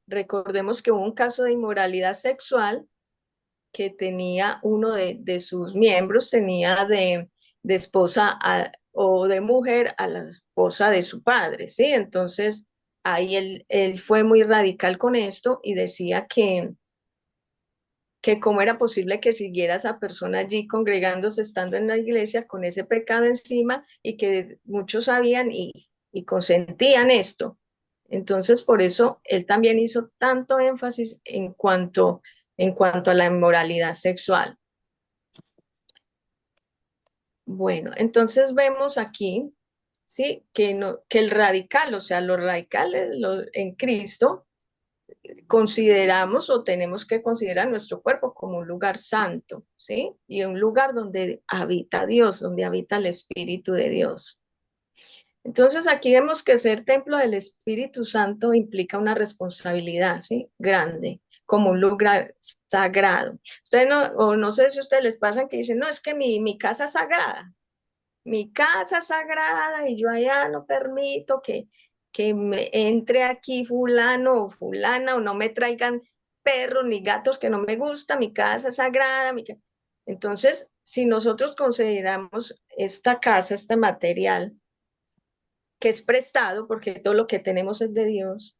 recordemos que hubo un caso de inmoralidad sexual que tenía uno de sus miembros, tenía de esposa o de mujer a la esposa de su padre, ¿sí? Entonces, ahí él fue muy radical con esto y decía que cómo era posible que siguiera esa persona allí congregándose, estando en la iglesia con ese pecado encima y que muchos sabían y consentían esto. Entonces, por eso él también hizo tanto énfasis en cuanto a la inmoralidad sexual. Bueno, entonces vemos aquí, ¿sí? Que, no, que el radical, o sea, los radicales en Cristo, consideramos o tenemos que considerar nuestro cuerpo como un lugar santo, ¿sí? Y un lugar donde habita Dios, donde habita el Espíritu de Dios. Entonces aquí vemos que ser templo del Espíritu Santo implica una responsabilidad, ¿sí? Grande, como un lugar sagrado. Ustedes no, o no sé si a ustedes les pasa que dicen, no, es que mi casa es sagrada. Mi casa es sagrada y yo allá no permito que me entre aquí fulano o fulana o no me traigan perros ni gatos que no me gusta, mi casa es sagrada. Entonces, si nosotros consideramos esta casa, este material, que es prestado, porque todo lo que tenemos es de Dios,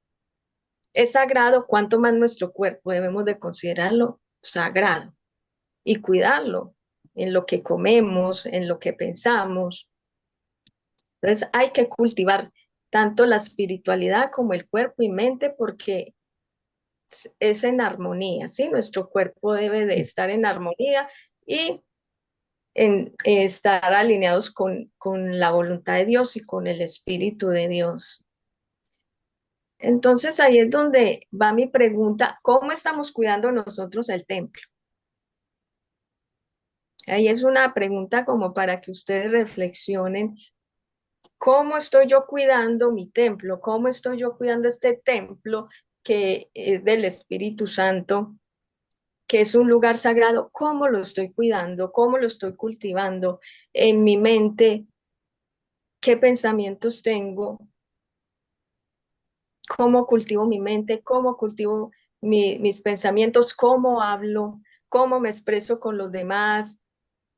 es sagrado, cuánto más nuestro cuerpo debemos de considerarlo sagrado y cuidarlo en lo que comemos, en lo que pensamos. Entonces hay que cultivar tanto la espiritualidad como el cuerpo y mente porque es en armonía, ¿sí? Nuestro cuerpo debe de estar en armonía y estar alineados con la voluntad de Dios y con el Espíritu de Dios. Entonces ahí es donde va mi pregunta, ¿cómo estamos cuidando nosotros el templo? Ahí es una pregunta como para que ustedes reflexionen. ¿Cómo estoy yo cuidando mi templo? ¿Cómo estoy yo cuidando este templo que es del Espíritu Santo, que es un lugar sagrado? ¿Cómo lo estoy cuidando? ¿Cómo lo estoy cultivando en mi mente? ¿Qué pensamientos tengo? ¿Cómo cultivo mi mente? ¿Cómo cultivo mis pensamientos? ¿Cómo hablo? ¿Cómo me expreso con los demás?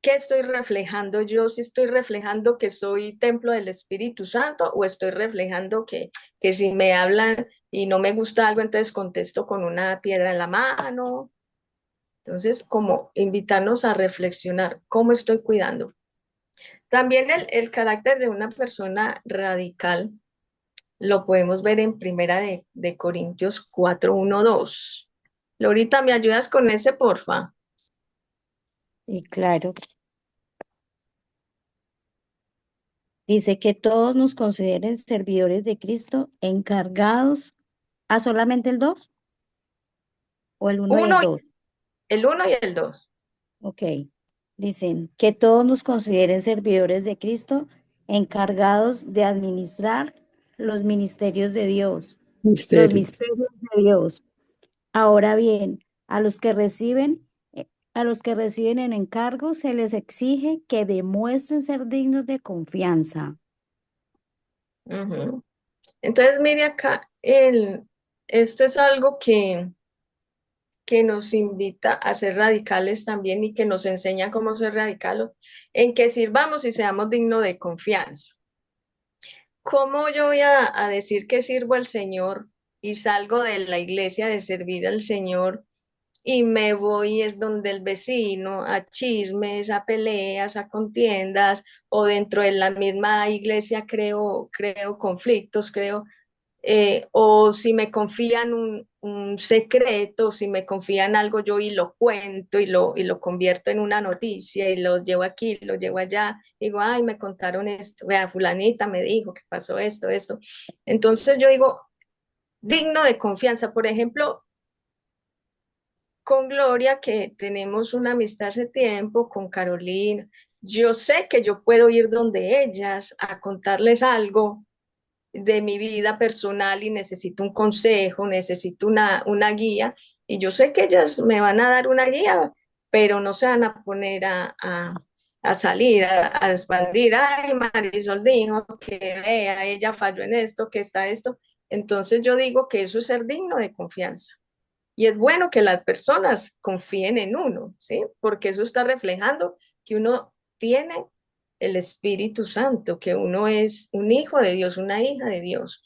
¿Qué estoy reflejando yo? Si estoy reflejando que soy templo del Espíritu Santo o estoy reflejando que si me hablan y no me gusta algo, entonces contesto con una piedra en la mano. Entonces, como invitarnos a reflexionar, ¿cómo estoy cuidando? También el carácter de una persona radical lo podemos ver en Primera de Corintios 4, 1, 2. Lorita, ¿me ayudas con ese, porfa? Y claro, dice que todos nos consideren servidores de Cristo, encargados a solamente el 2 o el 1 y el Uno, 2. el 1 y el 2. Ok. Dicen que todos nos consideren servidores de Cristo, encargados de administrar los ministerios de Dios, los Misterios. misterios de Dios. Ahora bien, a los que reciben en encargo se les exige que demuestren ser dignos de confianza. Ujú. Entonces, mire acá, esto es algo que nos invita a ser radicales también y que nos enseña cómo ser radicales, en que sirvamos y seamos dignos de confianza. ¿Cómo yo voy a decir que sirvo al Señor y salgo de la iglesia de servir al Señor y me voy es donde el vecino a chismes, a peleas, a contiendas o dentro de la misma iglesia creo conflictos, o si me confían un secreto, si me confían algo yo y lo cuento y lo convierto en una noticia y lo llevo aquí, lo llevo allá, digo, ay, me contaron esto, vea, fulanita me dijo que pasó esto, esto. Entonces yo digo, digno de confianza, por ejemplo, con Gloria, que tenemos una amistad hace tiempo, con Carolina, yo sé que yo puedo ir donde ellas a contarles algo de mi vida personal y necesito un consejo, necesito una guía, y yo sé que ellas me van a dar una guía, pero no se van a poner a salir, a expandir, ay, Marisol dijo que vea, ella falló en esto, que está esto. Entonces yo digo que eso es ser digno de confianza. Y es bueno que las personas confíen en uno, ¿sí? Porque eso está reflejando que uno tiene el Espíritu Santo, que uno es un hijo de Dios, una hija de Dios.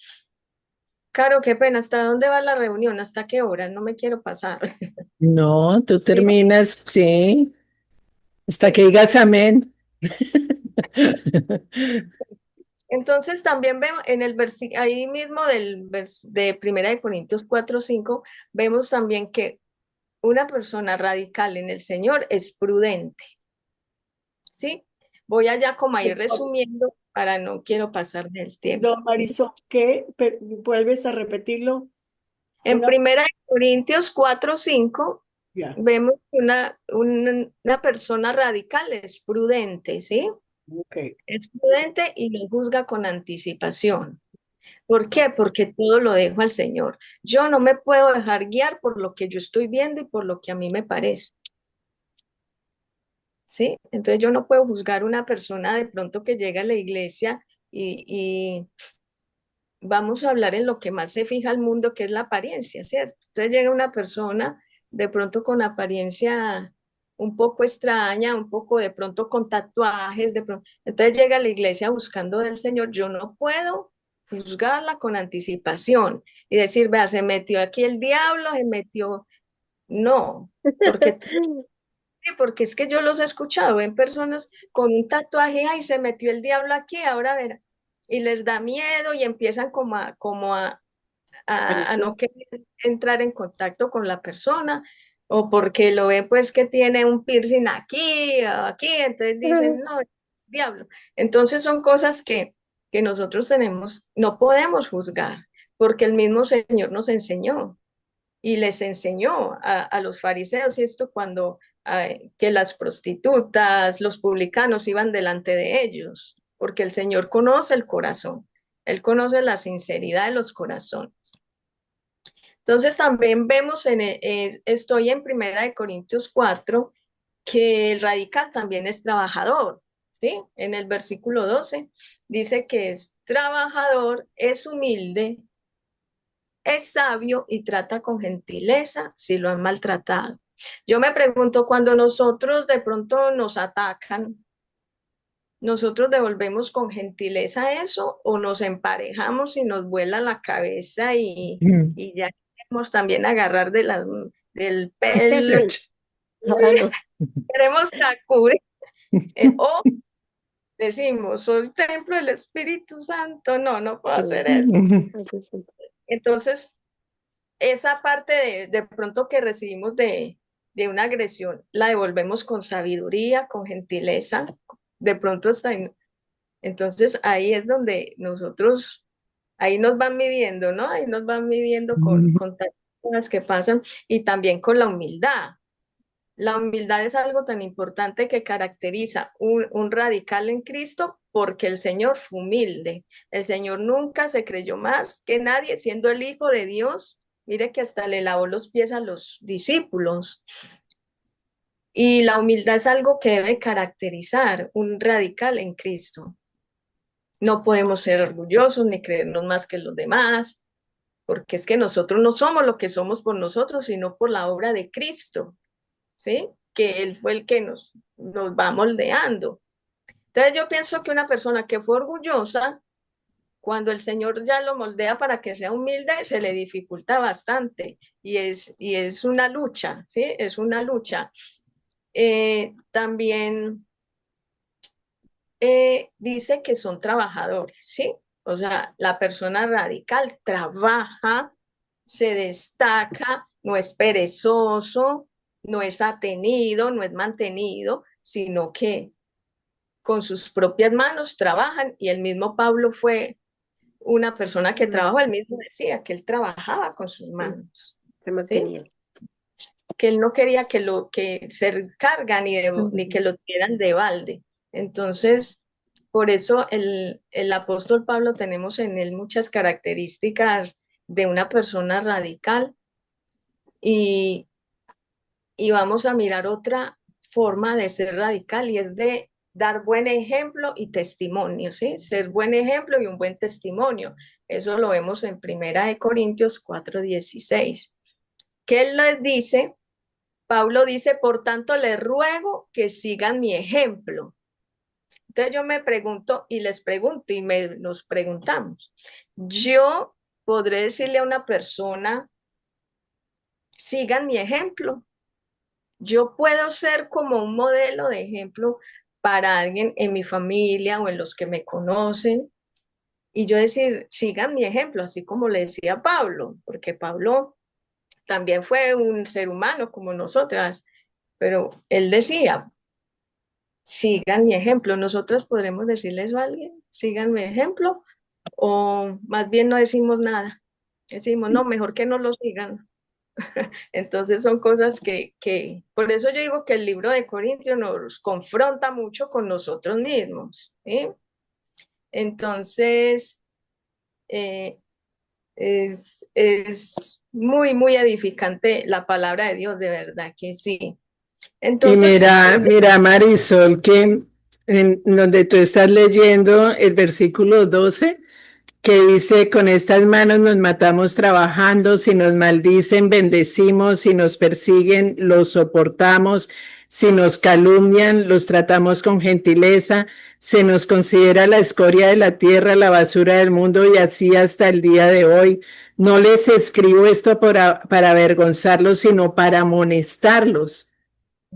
Caro, qué pena, ¿hasta dónde va la reunión? ¿Hasta qué hora? No me quiero pasar. No, tú Sí. terminas, sí, hasta que digas amén. Entonces también vemos en el versículo, ahí mismo de Primera de Corintios 4:5, vemos también que una persona radical en el Señor es prudente, ¿sí? Voy allá como a ir resumiendo para no quiero pasar del tiempo. Perdón, Marisol, ¿qué? ¿Vuelves a repetirlo? En Una, Primera de Corintios 4:5 ya, vemos que una persona radical es prudente, ¿sí? ok. Es prudente y lo juzga con anticipación. ¿Por qué? Porque todo lo dejo al Señor. Yo no me puedo dejar guiar por lo que yo estoy viendo y por lo que a mí me parece, ¿sí? Entonces yo no puedo juzgar a una persona de pronto que llega a la iglesia y vamos a hablar en lo que más se fija el mundo, que es la apariencia, ¿cierto? Entonces llega una persona de pronto con apariencia un poco extraña, un poco de pronto con tatuajes, de pronto. Entonces llega a la iglesia buscando del Señor. Yo no puedo juzgarla con anticipación y decir, vea, se metió aquí el diablo, se metió. No, porque, sí, porque es que yo los he escuchado, ven personas con un tatuaje, ay, se metió el diablo aquí, ahora verá, y les da miedo y empiezan a no querer entrar en contacto con la persona, o porque lo ven pues que tiene un piercing aquí o aquí, entonces dicen, no, diablo. Entonces son cosas que nosotros tenemos, no podemos juzgar, porque el mismo Señor nos enseñó y les enseñó a los fariseos, y esto cuando que las prostitutas, los publicanos iban delante de ellos, porque el Señor conoce el corazón, Él conoce la sinceridad de los corazones. Entonces también vemos, estoy en Primera de Corintios 4, que el radical también es trabajador, ¿sí? En el versículo 12 dice que es trabajador, es humilde, es sabio y trata con gentileza si lo han maltratado. Yo me pregunto, cuando nosotros de pronto nos atacan, ¿nosotros devolvemos con gentileza eso o nos emparejamos y nos vuela la cabeza y ya queremos también agarrar del pelo y Ahora no. queremos sacudir? O decimos, soy templo del Espíritu Santo, no, no puedo hacer eso. Entonces, esa parte de pronto que recibimos de una agresión, la devolvemos con sabiduría, con gentileza, de pronto está en. Entonces ahí es donde nosotros, ahí nos van midiendo, ¿no? Ahí nos van midiendo con tantas cosas que pasan y también con la humildad. La humildad es algo tan importante que caracteriza un radical en Cristo porque el Señor fue humilde. El Señor nunca se creyó más que nadie, siendo el Hijo de Dios. Mire que hasta le lavó los pies a los discípulos. Y la humildad es algo que debe caracterizar un radical en Cristo. No podemos ser orgullosos ni creernos más que los demás, porque es que nosotros no somos lo que somos por nosotros, sino por la obra de Cristo, ¿sí? Que Él fue el que nos va moldeando. Entonces yo pienso que una persona que fue orgullosa, cuando el Señor ya lo moldea para que sea humilde, se le dificulta bastante y es una lucha, ¿sí? Es una lucha. También dice que son trabajadores, ¿sí? O sea, la persona radical trabaja, se destaca, no es perezoso, no es atenido, no es mantenido, sino que con sus propias manos trabajan y el mismo Pablo fue una persona que trabajó, él mismo decía que él trabajaba con sus manos, Se ¿sí? mantenía. Que él no quería que se carga ni que lo tuvieran de balde. Entonces, por eso el apóstol Pablo tenemos en él muchas características de una persona radical y, y vamos a mirar otra forma de ser radical y es de dar buen ejemplo y testimonio, ¿sí? Ser buen ejemplo y un buen testimonio. Eso lo vemos en Primera de Corintios 4:16. ¿Qué él les dice? Pablo dice, por tanto, les ruego que sigan mi ejemplo. Entonces yo me pregunto y les pregunto y nos preguntamos, yo podré decirle a una persona, sigan mi ejemplo. Yo puedo ser como un modelo de ejemplo para alguien en mi familia o en los que me conocen. Y yo decir, sigan mi ejemplo, así como le decía Pablo, porque Pablo también fue un ser humano como nosotras, pero él decía, sigan mi ejemplo. Nosotras podremos decirle eso a alguien, sigan mi ejemplo, o más bien no decimos nada. Decimos, no, mejor que no lo sigan. Entonces son cosas por eso yo digo que el libro de Corintios nos confronta mucho con nosotros mismos, ¿sí? Entonces, eh, es muy, muy edificante la palabra de Dios, de verdad que sí. Y Entonces, mira, Marisol, que en donde tú estás leyendo el versículo 12, que dice, con estas manos nos matamos trabajando, si nos maldicen, bendecimos, si nos persiguen, los soportamos, si nos calumnian, los tratamos con gentileza, se nos considera la escoria de la tierra, la basura del mundo y así hasta el día de hoy. No les escribo esto para avergonzarlos, sino para amonestarlos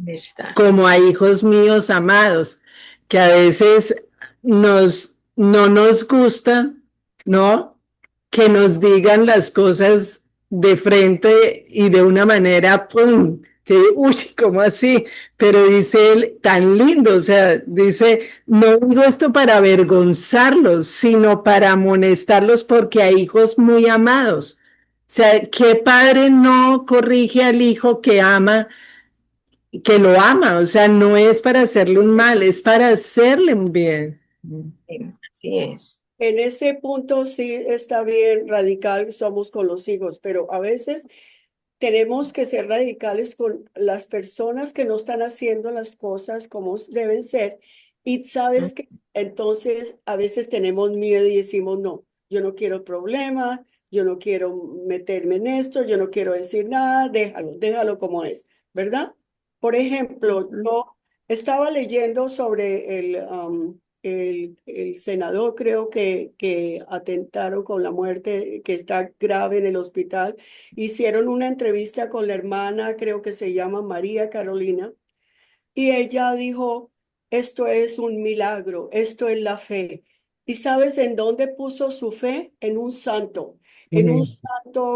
está. como a hijos míos amados, que a veces no nos gusta, ¿no? Que nos digan las cosas de frente y de una manera, ¡pum! Que, uy, ¿cómo así? Pero dice él, tan lindo, o sea, dice, no digo esto para avergonzarlos, sino para amonestarlos porque hay hijos muy amados. O sea, ¿qué padre no corrige al hijo que lo ama? O sea, no es para hacerle un mal, es para hacerle un bien. Así es. En ese punto sí está bien radical, somos con los hijos, pero a veces tenemos que ser radicales con las personas que no están haciendo las cosas como deben ser. Y sabes que entonces a veces tenemos miedo y decimos, no, yo no quiero problema, yo no quiero meterme en esto, yo no quiero decir nada, déjalo como es, ¿verdad? Por ejemplo, yo estaba leyendo sobre el senador, creo que atentaron con la muerte, que está grave en el hospital. Hicieron una entrevista con la hermana, creo que se llama María Carolina, y ella dijo, esto es un milagro, esto es la fe. ¿Y sabes en dónde puso su fe? En un santo,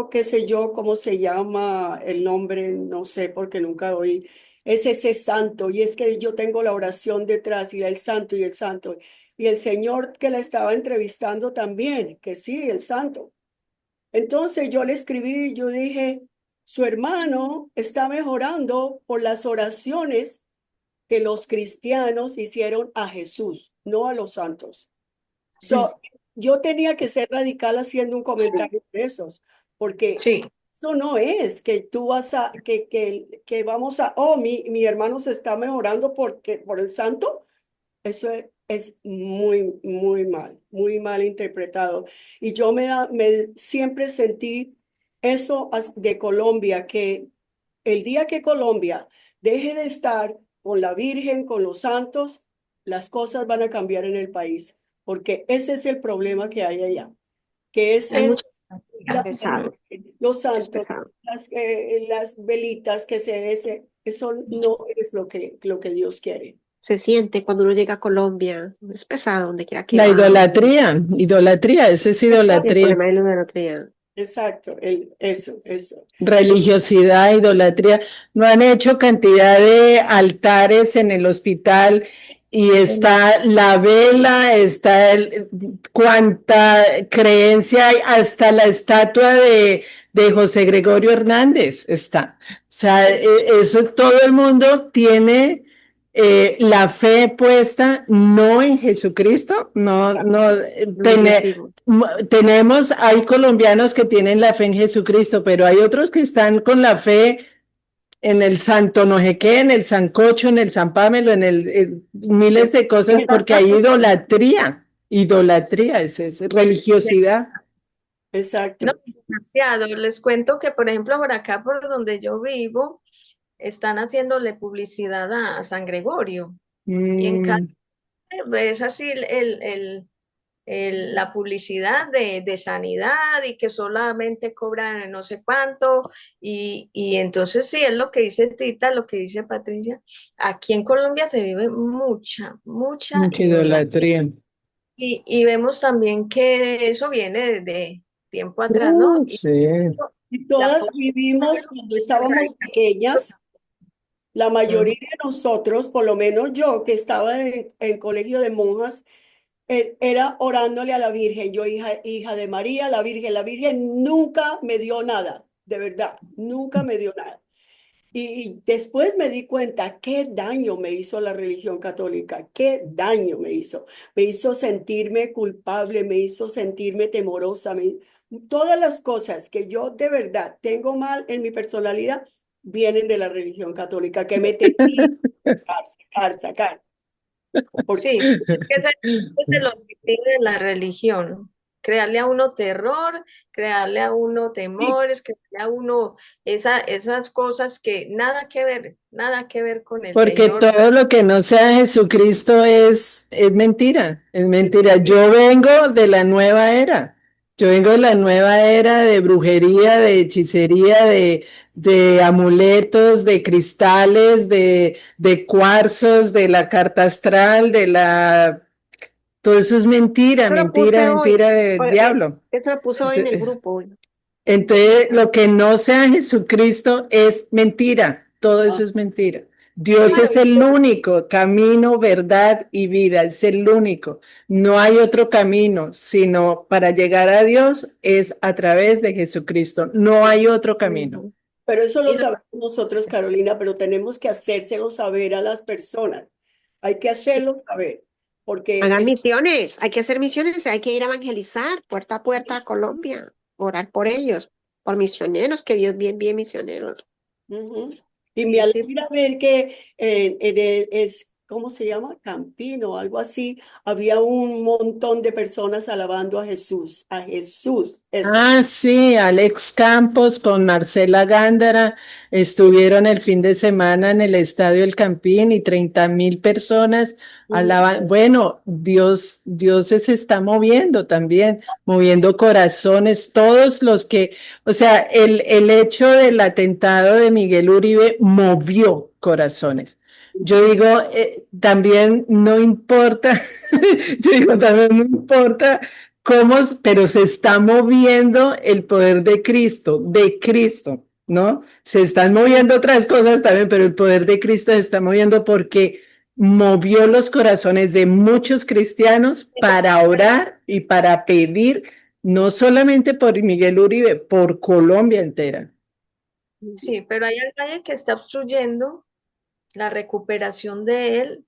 qué sé yo, cómo se llama el nombre, no sé, porque nunca oí. Es ese santo, y es que yo tengo la oración detrás, y el santo, y el santo. Y el señor que la estaba entrevistando también, que sí, el santo. Entonces yo le escribí, yo dije, su hermano está mejorando por las oraciones que los cristianos hicieron a Jesús, no a los santos. So, yo tenía que ser radical haciendo un comentario de esos, porque Sí, eso no es que tú vas que vamos mi hermano se está mejorando por el santo. Eso es muy, muy mal interpretado. Y yo me siempre sentí eso de Colombia, que el día que Colombia deje de estar con la Virgen, con los santos, las cosas van a cambiar en el país, porque ese es el problema que hay allá, que hay es mucha la Pesado, Virgen, los es santos, pesado. las velitas que eso no es lo que Dios quiere. Se siente cuando uno llega a Colombia, es pesado donde quiera que La va. idolatría, eso es Exacto, El idolatría. problema de la idolatría. exacto, eso. Religiosidad, idolatría. No han hecho cantidad de altares en el hospital y está la vela, está cuanta creencia hay, hasta la estatua de José Gregorio Hernández está. O sea, eso todo el mundo tiene la fe puesta no en Jesucristo, no, Lo definitivo. hay colombianos que tienen la fe en Jesucristo, pero hay otros que están con la fe en el santo no sé qué, en el sancocho, en el San Pamelo, miles de cosas, porque hay idolatría, es religiosidad. Exacto. no, demasiado. Les cuento que, por ejemplo, por acá, por donde yo vivo, están haciéndole publicidad a San Gregorio. Y en cada Mm, es así la publicidad de sanidad y que solamente cobran no sé cuánto. Y entonces sí, es lo que dice Tita, lo que dice Patricia. Aquí en Colombia se vive mucha Mucha idolatría. idolatría. Y vemos también que eso viene de tiempo atrás, ¿no? Y Sí. Y el todas apóstol vivimos Pablo cuando se estábamos radicalizó. pequeñas, la mayoría de nosotros, por lo menos yo que estaba en colegio de monjas, era orándole a la Virgen. Yo, hija de María, la Virgen nunca me dio nada, de verdad, nunca me dio nada. Y después me di cuenta qué daño me hizo la religión católica, qué daño me hizo. Me hizo sentirme culpable, me hizo sentirme temorosa. Todas las cosas que yo de verdad tengo mal en mi personalidad vienen de la religión católica, que me tenía que sacar. Porque Sí, sí, es que ese es el objetivo de la religión, crearle a uno terror, crearle a uno sí, temores, crearle a uno esas cosas que nada que ver con el Porque Señor. todo lo que no sea Jesucristo es mentira, es es mentira. mentira. Yo vengo de la nueva era. Yo vengo de la nueva era de brujería, de hechicería, de amuletos, de cristales, de cuarzos, de la carta astral, de la... Todo eso es mentira, Eso lo mentira, puse hoy. mentira del diablo. Eso lo puse hoy en el grupo hoy. Entonces, lo que no sea Jesucristo es mentira. Todo eso es mentira. Dios Claro, es el único camino, verdad y vida. Es el único. No hay otro camino, sino para llegar a Dios es a través de Jesucristo. No hay otro camino. Ujú. Pero eso lo y no- sabemos nosotros, Carolina, pero tenemos que hacérselo saber a las personas. Hay que sí, hacerlo saber, porque Hagan misiones, hay que hacer misiones, hay que ir a evangelizar puerta a puerta a Colombia, orar por ellos, por misioneros, que Dios bien misioneros. ujú. Y me sí, sí, alegra ver que ¿cómo se llama? Campino, algo así. Había un montón de personas alabando a Jesús, a Jesús. Eso. Ah, sí, Alex Campos con Marcela Gándara estuvieron el fin de semana en el Estadio El Campín y 30.000 personas Ujú. alaban. Bueno, Dios se está moviendo también, moviendo corazones, todos los que, o sea, el hecho del atentado de Miguel Uribe movió corazones. Yo digo, también no importa, yo digo, también no importa cómo, pero se está moviendo el poder de Cristo, ¿no? Se están moviendo otras cosas también, pero el poder de Cristo se está moviendo porque movió los corazones de muchos cristianos para orar y para pedir, no solamente por Miguel Uribe, por Colombia entera. sí, pero hay alguien que está obstruyendo la recuperación de él,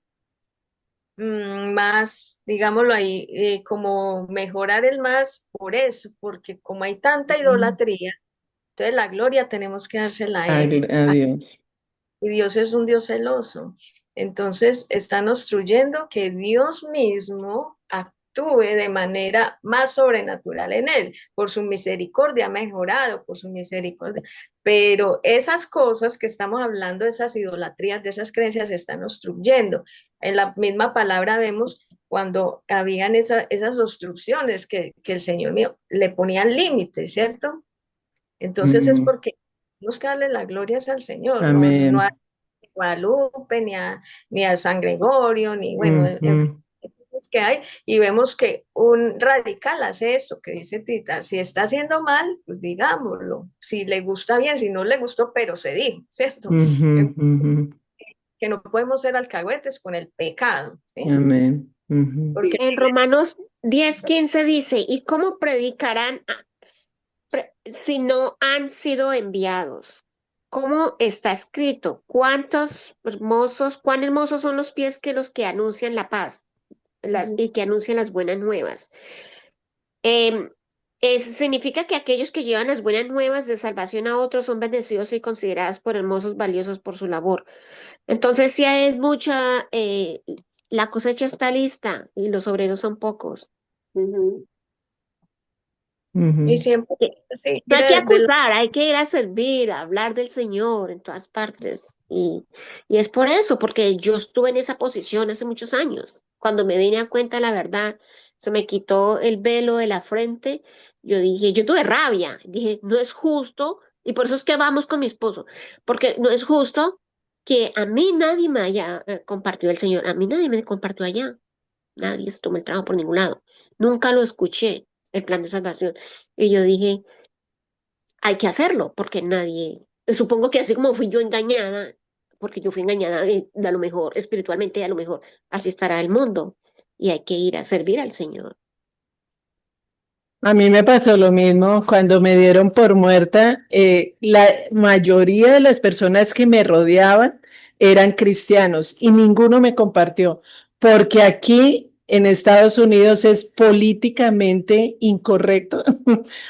más, digámoslo ahí, como mejorar el más por eso, porque como hay tanta idolatría, entonces la gloria tenemos que dársela a él. Adiós. Y Dios es un Dios celoso. Entonces están obstruyendo que Dios mismo actúe de manera más sobrenatural en él. Por su misericordia ha mejorado, por su misericordia. Pero esas cosas que estamos hablando, esas idolatrías, de esas creencias, se están obstruyendo. En la misma palabra vemos cuando habían esas obstrucciones que el Señor mío le ponían límites, ¿cierto? Entonces es Mm, porque tenemos que darle las glorias al Señor, no a amén. Guadalupe, ni a San Gregorio, ni bueno, en fin, Ujú. que hay, y vemos que un radical hace eso, que dice Tita, si está haciendo mal, pues digámoslo, si le gusta bien, si no le gustó, pero se dijo, ¿cierto? Ujú, ujú. Que no podemos ser alcahuetes con el pecado, ¿sí? Amén. Ujú. Porque En Romanos 10:15 dice, ¿y cómo predicarán si no han sido enviados? ¿Cómo está escrito? Cuán hermosos son los pies que los que anuncian la paz y que anuncian las buenas nuevas? Em, Significa que aquellos que llevan las buenas nuevas de salvación a otros son bendecidos y considerados por hermosos, valiosos por su labor. Entonces, sí es mucha, la cosecha está lista y los obreros son pocos. Ujú. y Ujú. siempre, sí, No hay que mira, acusar, hay que ir a servir, a hablar del Señor en todas partes. Y es por eso, porque yo estuve en esa posición hace muchos años. Cuando me vine a cuenta de la verdad, se me quitó el velo de la frente. Yo dije, yo tuve rabia. Dije, no es justo. Y por eso es que vamos con mi esposo. Porque no es justo que a mí nadie me haya compartido el Señor. A mí nadie me compartió allá. Nadie se tomó el trabajo por ningún lado. Nunca lo escuché, el plan de salvación. Y yo dije, hay que hacerlo, porque nadie, supongo que así como fui yo engañada, porque yo fui engañada de a lo mejor espiritualmente, a lo mejor así estará el mundo. Y hay que ir a servir al Señor. A mí me pasó lo mismo cuando me dieron por muerta. La mayoría de las personas que me rodeaban eran cristianos y ninguno me compartió, porque aquí en Estados Unidos es políticamente incorrecto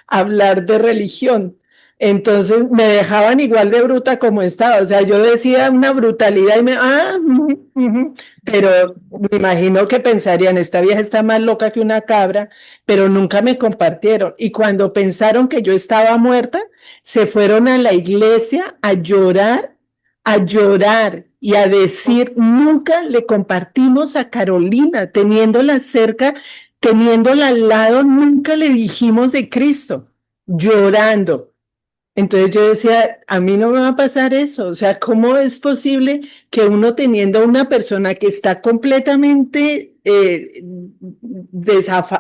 hablar de religión. Entonces me dejaban igual de bruta como estaba. O sea, yo decía una brutalidad y pero me imagino que pensarían, esta vieja está más loca que una cabra, pero nunca me compartieron. Y cuando pensaron que yo estaba muerta, se fueron a la iglesia a llorar y a decir, nunca le compartimos a Carolina, teniéndola cerca, teniéndola al lado, nunca le dijimos de Cristo, llorando. Entonces yo decía, a mí no me va a pasar eso. O sea, ¿cómo es posible que uno teniendo una persona que está completamente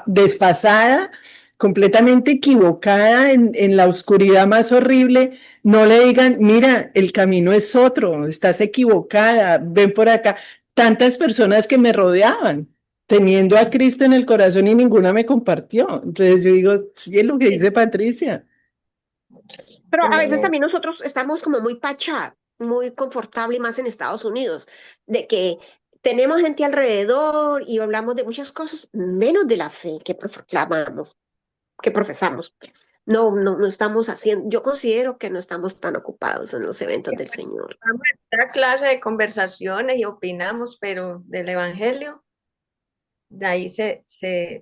desfasada, completamente equivocada en la oscuridad más horrible, no le digan, mira, el camino es otro, estás equivocada, ven por acá? Tantas personas que me rodeaban, teniendo a Cristo en el corazón y ninguna me compartió. Entonces yo digo, sí, es lo que dice Patricia. Pero a veces también nosotros estamos como muy pachá, muy confortable, y más en Estados Unidos, de que tenemos gente alrededor y hablamos de muchas cosas, menos de la fe que proclamamos, que profesamos. No estamos haciendo, yo considero que no estamos tan ocupados en los eventos del Señor. Vamos a esta clase de conversaciones y opinamos, pero del Evangelio, de ahí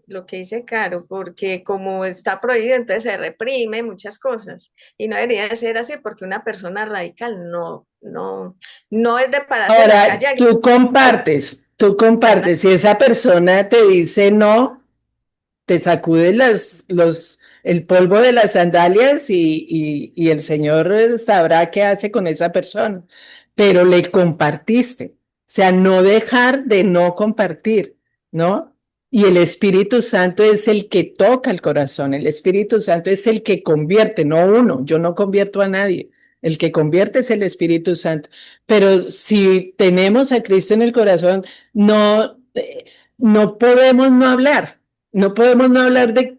lo que dice Caro, porque como está prohibido, entonces se reprime muchas cosas. Y no debería de ser así, porque una persona radical no es de pararse en la Ahora, calle. tú compartes. Si esa persona te dice no, te sacudes el polvo de las sandalias y el Señor sabrá qué hace con esa persona. Pero le compartiste. O sea, no dejar de no compartir, ¿no? Y el Espíritu Santo es el que toca el corazón. El Espíritu Santo es el que convierte, no uno. Yo no convierto a nadie. El que convierte es el Espíritu Santo. Pero si tenemos a Cristo en el corazón, no, no podemos no hablar. No podemos no hablar de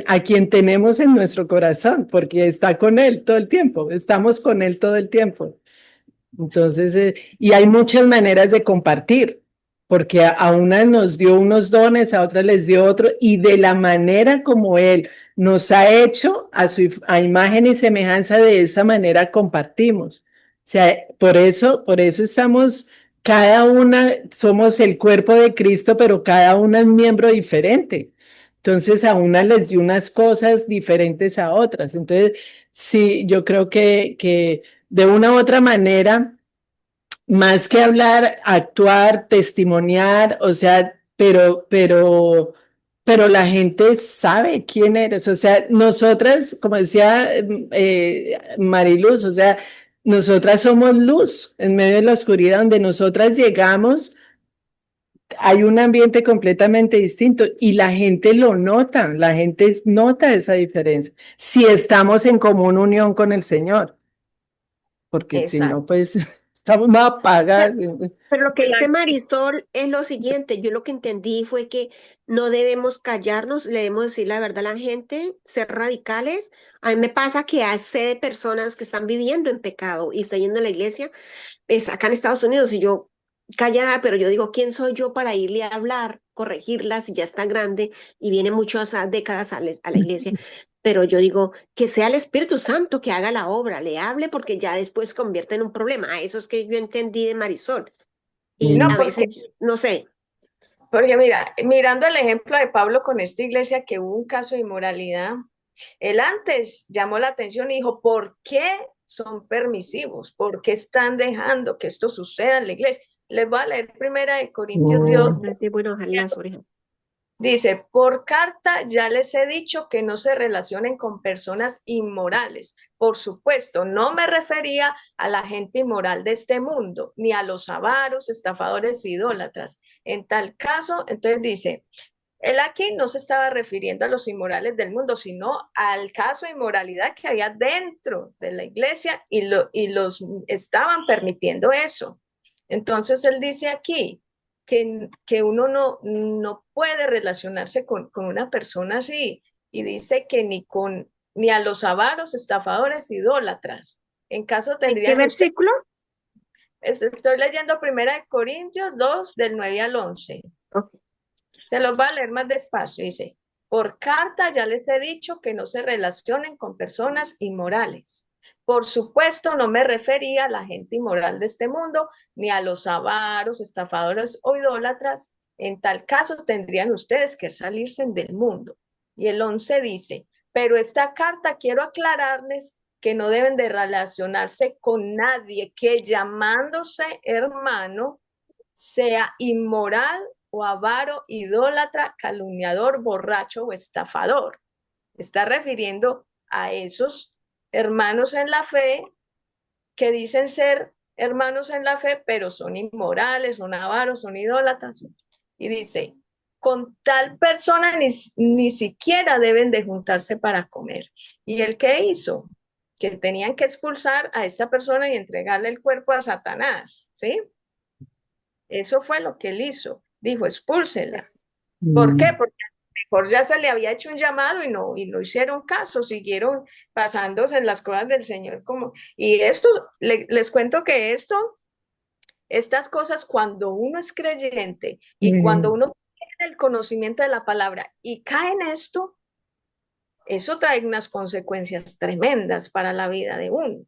a quien tenemos en nuestro corazón, porque está con Él todo el tiempo, estamos con Él todo el tiempo. Entonces, y hay muchas maneras de compartir, porque a unas nos dio unos dones, a otras les dio otro, y de la manera como Él nos ha hecho a imagen y semejanza, de esa manera compartimos. O sea, por eso estamos, cada una, somos el cuerpo de Cristo, pero cada una es miembro diferente. Entonces, a unas les dio unas cosas diferentes a otras. Entonces, sí, yo creo que de una u otra manera, más que hablar, actuar, testimoniar, o sea, pero la gente sabe quién eres. O sea, nosotras, como decía Mariluz, o sea, nosotras somos luz en medio de la oscuridad. Donde nosotras llegamos, hay un ambiente completamente distinto y la gente lo nota, la gente nota esa diferencia si estamos en común unión con el Señor, porque si Exacto. no, pues estamos más apagados. Pero lo que dice Marisol es lo siguiente, yo lo que entendí fue que no debemos callarnos, le debemos decir la verdad a la gente, ser radicales. A mí me pasa que sé de personas que están viviendo en pecado y están yendo a la iglesia, es acá en Estados Unidos, y yo callada, pero yo digo, ¿quién soy yo para irle a hablar, corregirla si ya está grande y viene muchas décadas a la iglesia? Pero yo digo, que sea el Espíritu Santo que haga la obra, le hable, porque ya después convierte en un problema. Eso es que yo entendí de Marisol. Y No, a veces, no sé, porque mira, mirando el ejemplo de Pablo con esta iglesia, que hubo un caso de inmoralidad, él antes llamó la atención y dijo, ¿por qué son permisivos? ¿Por qué están dejando que esto suceda en la iglesia? Les voy a leer Primera de Corintios, Dios Sí, bueno, ojalá las orejas. dice, por carta ya les he dicho que no se relacionen con personas inmorales. Por supuesto, no me refería a la gente inmoral de este mundo, ni a los avaros, estafadores, idólatras. En tal caso, entonces dice, él aquí no se estaba refiriendo a los inmorales del mundo, sino al caso de inmoralidad que había dentro de la iglesia y los estaban permitiendo eso. Entonces él dice aquí que uno no puede relacionarse con una persona así y dice que ni a los avaros, estafadores, idólatras. En caso ¿En qué tendrían ustedes, versículo? estoy leyendo Primera de Corintios 2 del 9 al 11. Ok. Se los va a leer más despacio. Dice, por carta ya les he dicho que no se relacionen con personas inmorales. Por supuesto, no me refería a la gente inmoral de este mundo, ni a los avaros, estafadores o idólatras. En tal caso, tendrían ustedes que salirse del mundo. Y el 11 dice, pero esta carta quiero aclararles que no deben de relacionarse con nadie que llamándose hermano sea inmoral o avaro, idólatra, calumniador, borracho o estafador. Está refiriendo a esos hermanos en la fe que dicen ser hermanos en la fe, pero son inmorales, son avaros, son idólatras. Y dice, con tal persona ni siquiera deben de juntarse para comer. ¿Y el qué hizo? Que tenían que expulsar a esta persona y entregarle el cuerpo a Satanás, ¿sí? Eso fue lo que él hizo. Dijo, expúlsela. ¿Por qué? Porque a lo mejor ya se le había hecho un llamado y no hicieron caso, siguieron pasándose en las cosas del Señor. Y esto, les cuento que estas cosas, cuando uno es creyente y cuando uno tiene el conocimiento de la palabra y cae en esto, eso trae unas consecuencias tremendas para la vida de uno.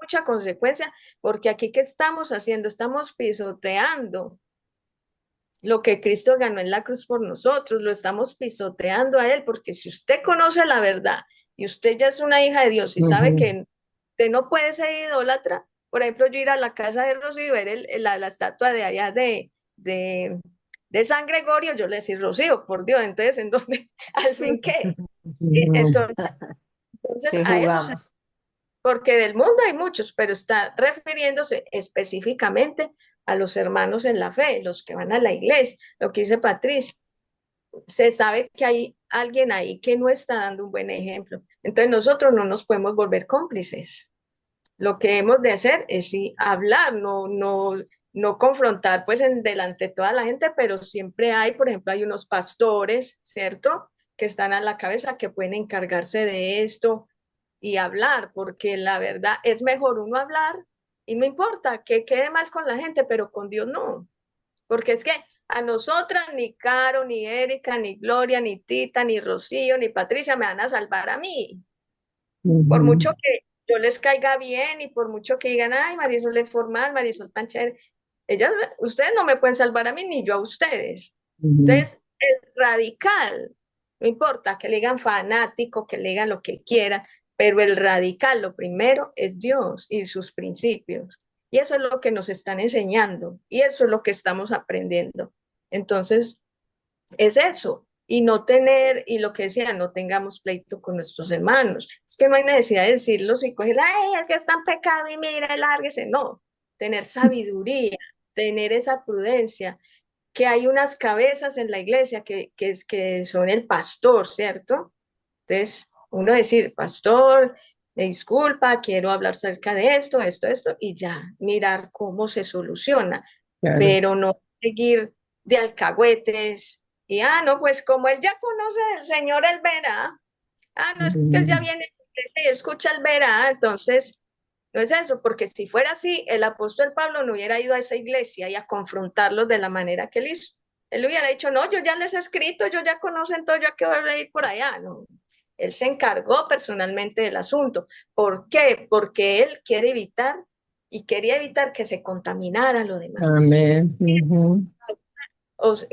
Mucha consecuencia, porque aquí, ¿qué estamos haciendo? Estamos pisoteando lo que Cristo ganó en la cruz por nosotros, lo estamos pisoteando a Él, porque si usted conoce la verdad y usted ya es una hija de Dios y sabe que usted no puede ser idólatra, por ejemplo, yo ir a la casa de Rocío y ver la estatua de allá de San Gregorio, yo le decía, Rocío, por Dios, entonces, ¿en dónde? ¿Al fin qué? Entonces ¿Qué a eso jugamos? porque del mundo hay muchos, pero está refiriéndose específicamente a los hermanos en la fe, los que van a la iglesia, lo que dice Patricia. Se sabe que hay alguien ahí que no está dando un buen ejemplo. Entonces nosotros no nos podemos volver cómplices. Lo que hemos de hacer es sí hablar, no confrontar pues delante de toda la gente, pero siempre hay, por ejemplo, hay unos pastores, ¿cierto? Que están a la cabeza, que pueden encargarse de esto y hablar, porque la verdad es mejor uno hablar y no importa que quede mal con la gente, pero con Dios no, porque es que a nosotras ni Caro, ni Erika, ni Gloria, ni Tita, ni Rocío, ni Patricia me van a salvar a mí, por mucho que yo les caiga bien y por mucho que digan, ay, Marisol es formal, Marisol tan chévere, ustedes no me pueden salvar a mí ni yo a ustedes. Entonces, es radical, no importa que le digan fanático, que le digan lo que quieran, pero el radical, lo primero es Dios y sus principios. Y eso es lo que nos están enseñando y eso es lo que estamos aprendiendo. Entonces, es eso. Y no tener, y lo que decía, no tengamos pleito con nuestros hermanos. Es que no hay necesidad de decirlos y coger, ay, el que está en pecado y mira, lárguese. No, tener sabiduría, tener esa prudencia, que hay unas cabezas en la iglesia que son el pastor, ¿cierto? Entonces, uno decir, pastor, me disculpa, quiero hablar acerca de esto, y ya, mirar cómo se soluciona, Claro. pero no seguir de alcahuetes. Y, no, pues como él ya conoce del Señor, él verá. No, es que él ya viene a la iglesia y escucha, él verá. Entonces, no es eso, porque si fuera así, el apóstol Pablo no hubiera ido a esa iglesia y a confrontarlos de la manera que él hizo. Él hubiera dicho, no, yo ya les he escrito, yo ya conocen todo, yo a qué voy a ir por allá. No, él se encargó personalmente del asunto. ¿Por qué? Porque él quiere evitar y quería evitar que se contaminara lo demás. Amén.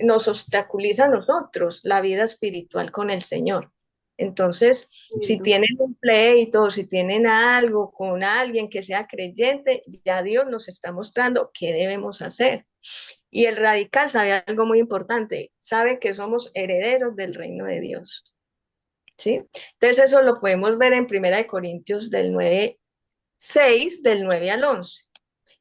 Nos obstaculiza a nosotros la vida espiritual con el Señor. Entonces, si Lindo. tienen un pleito, si tienen algo con alguien que sea creyente, ya Dios nos está mostrando qué debemos hacer. Y el radical sabe algo muy importante, sabe que somos herederos del reino de Dios. ¿Sí? Entonces eso lo podemos ver en 1 Corintios del 9:6, del 9 al 11.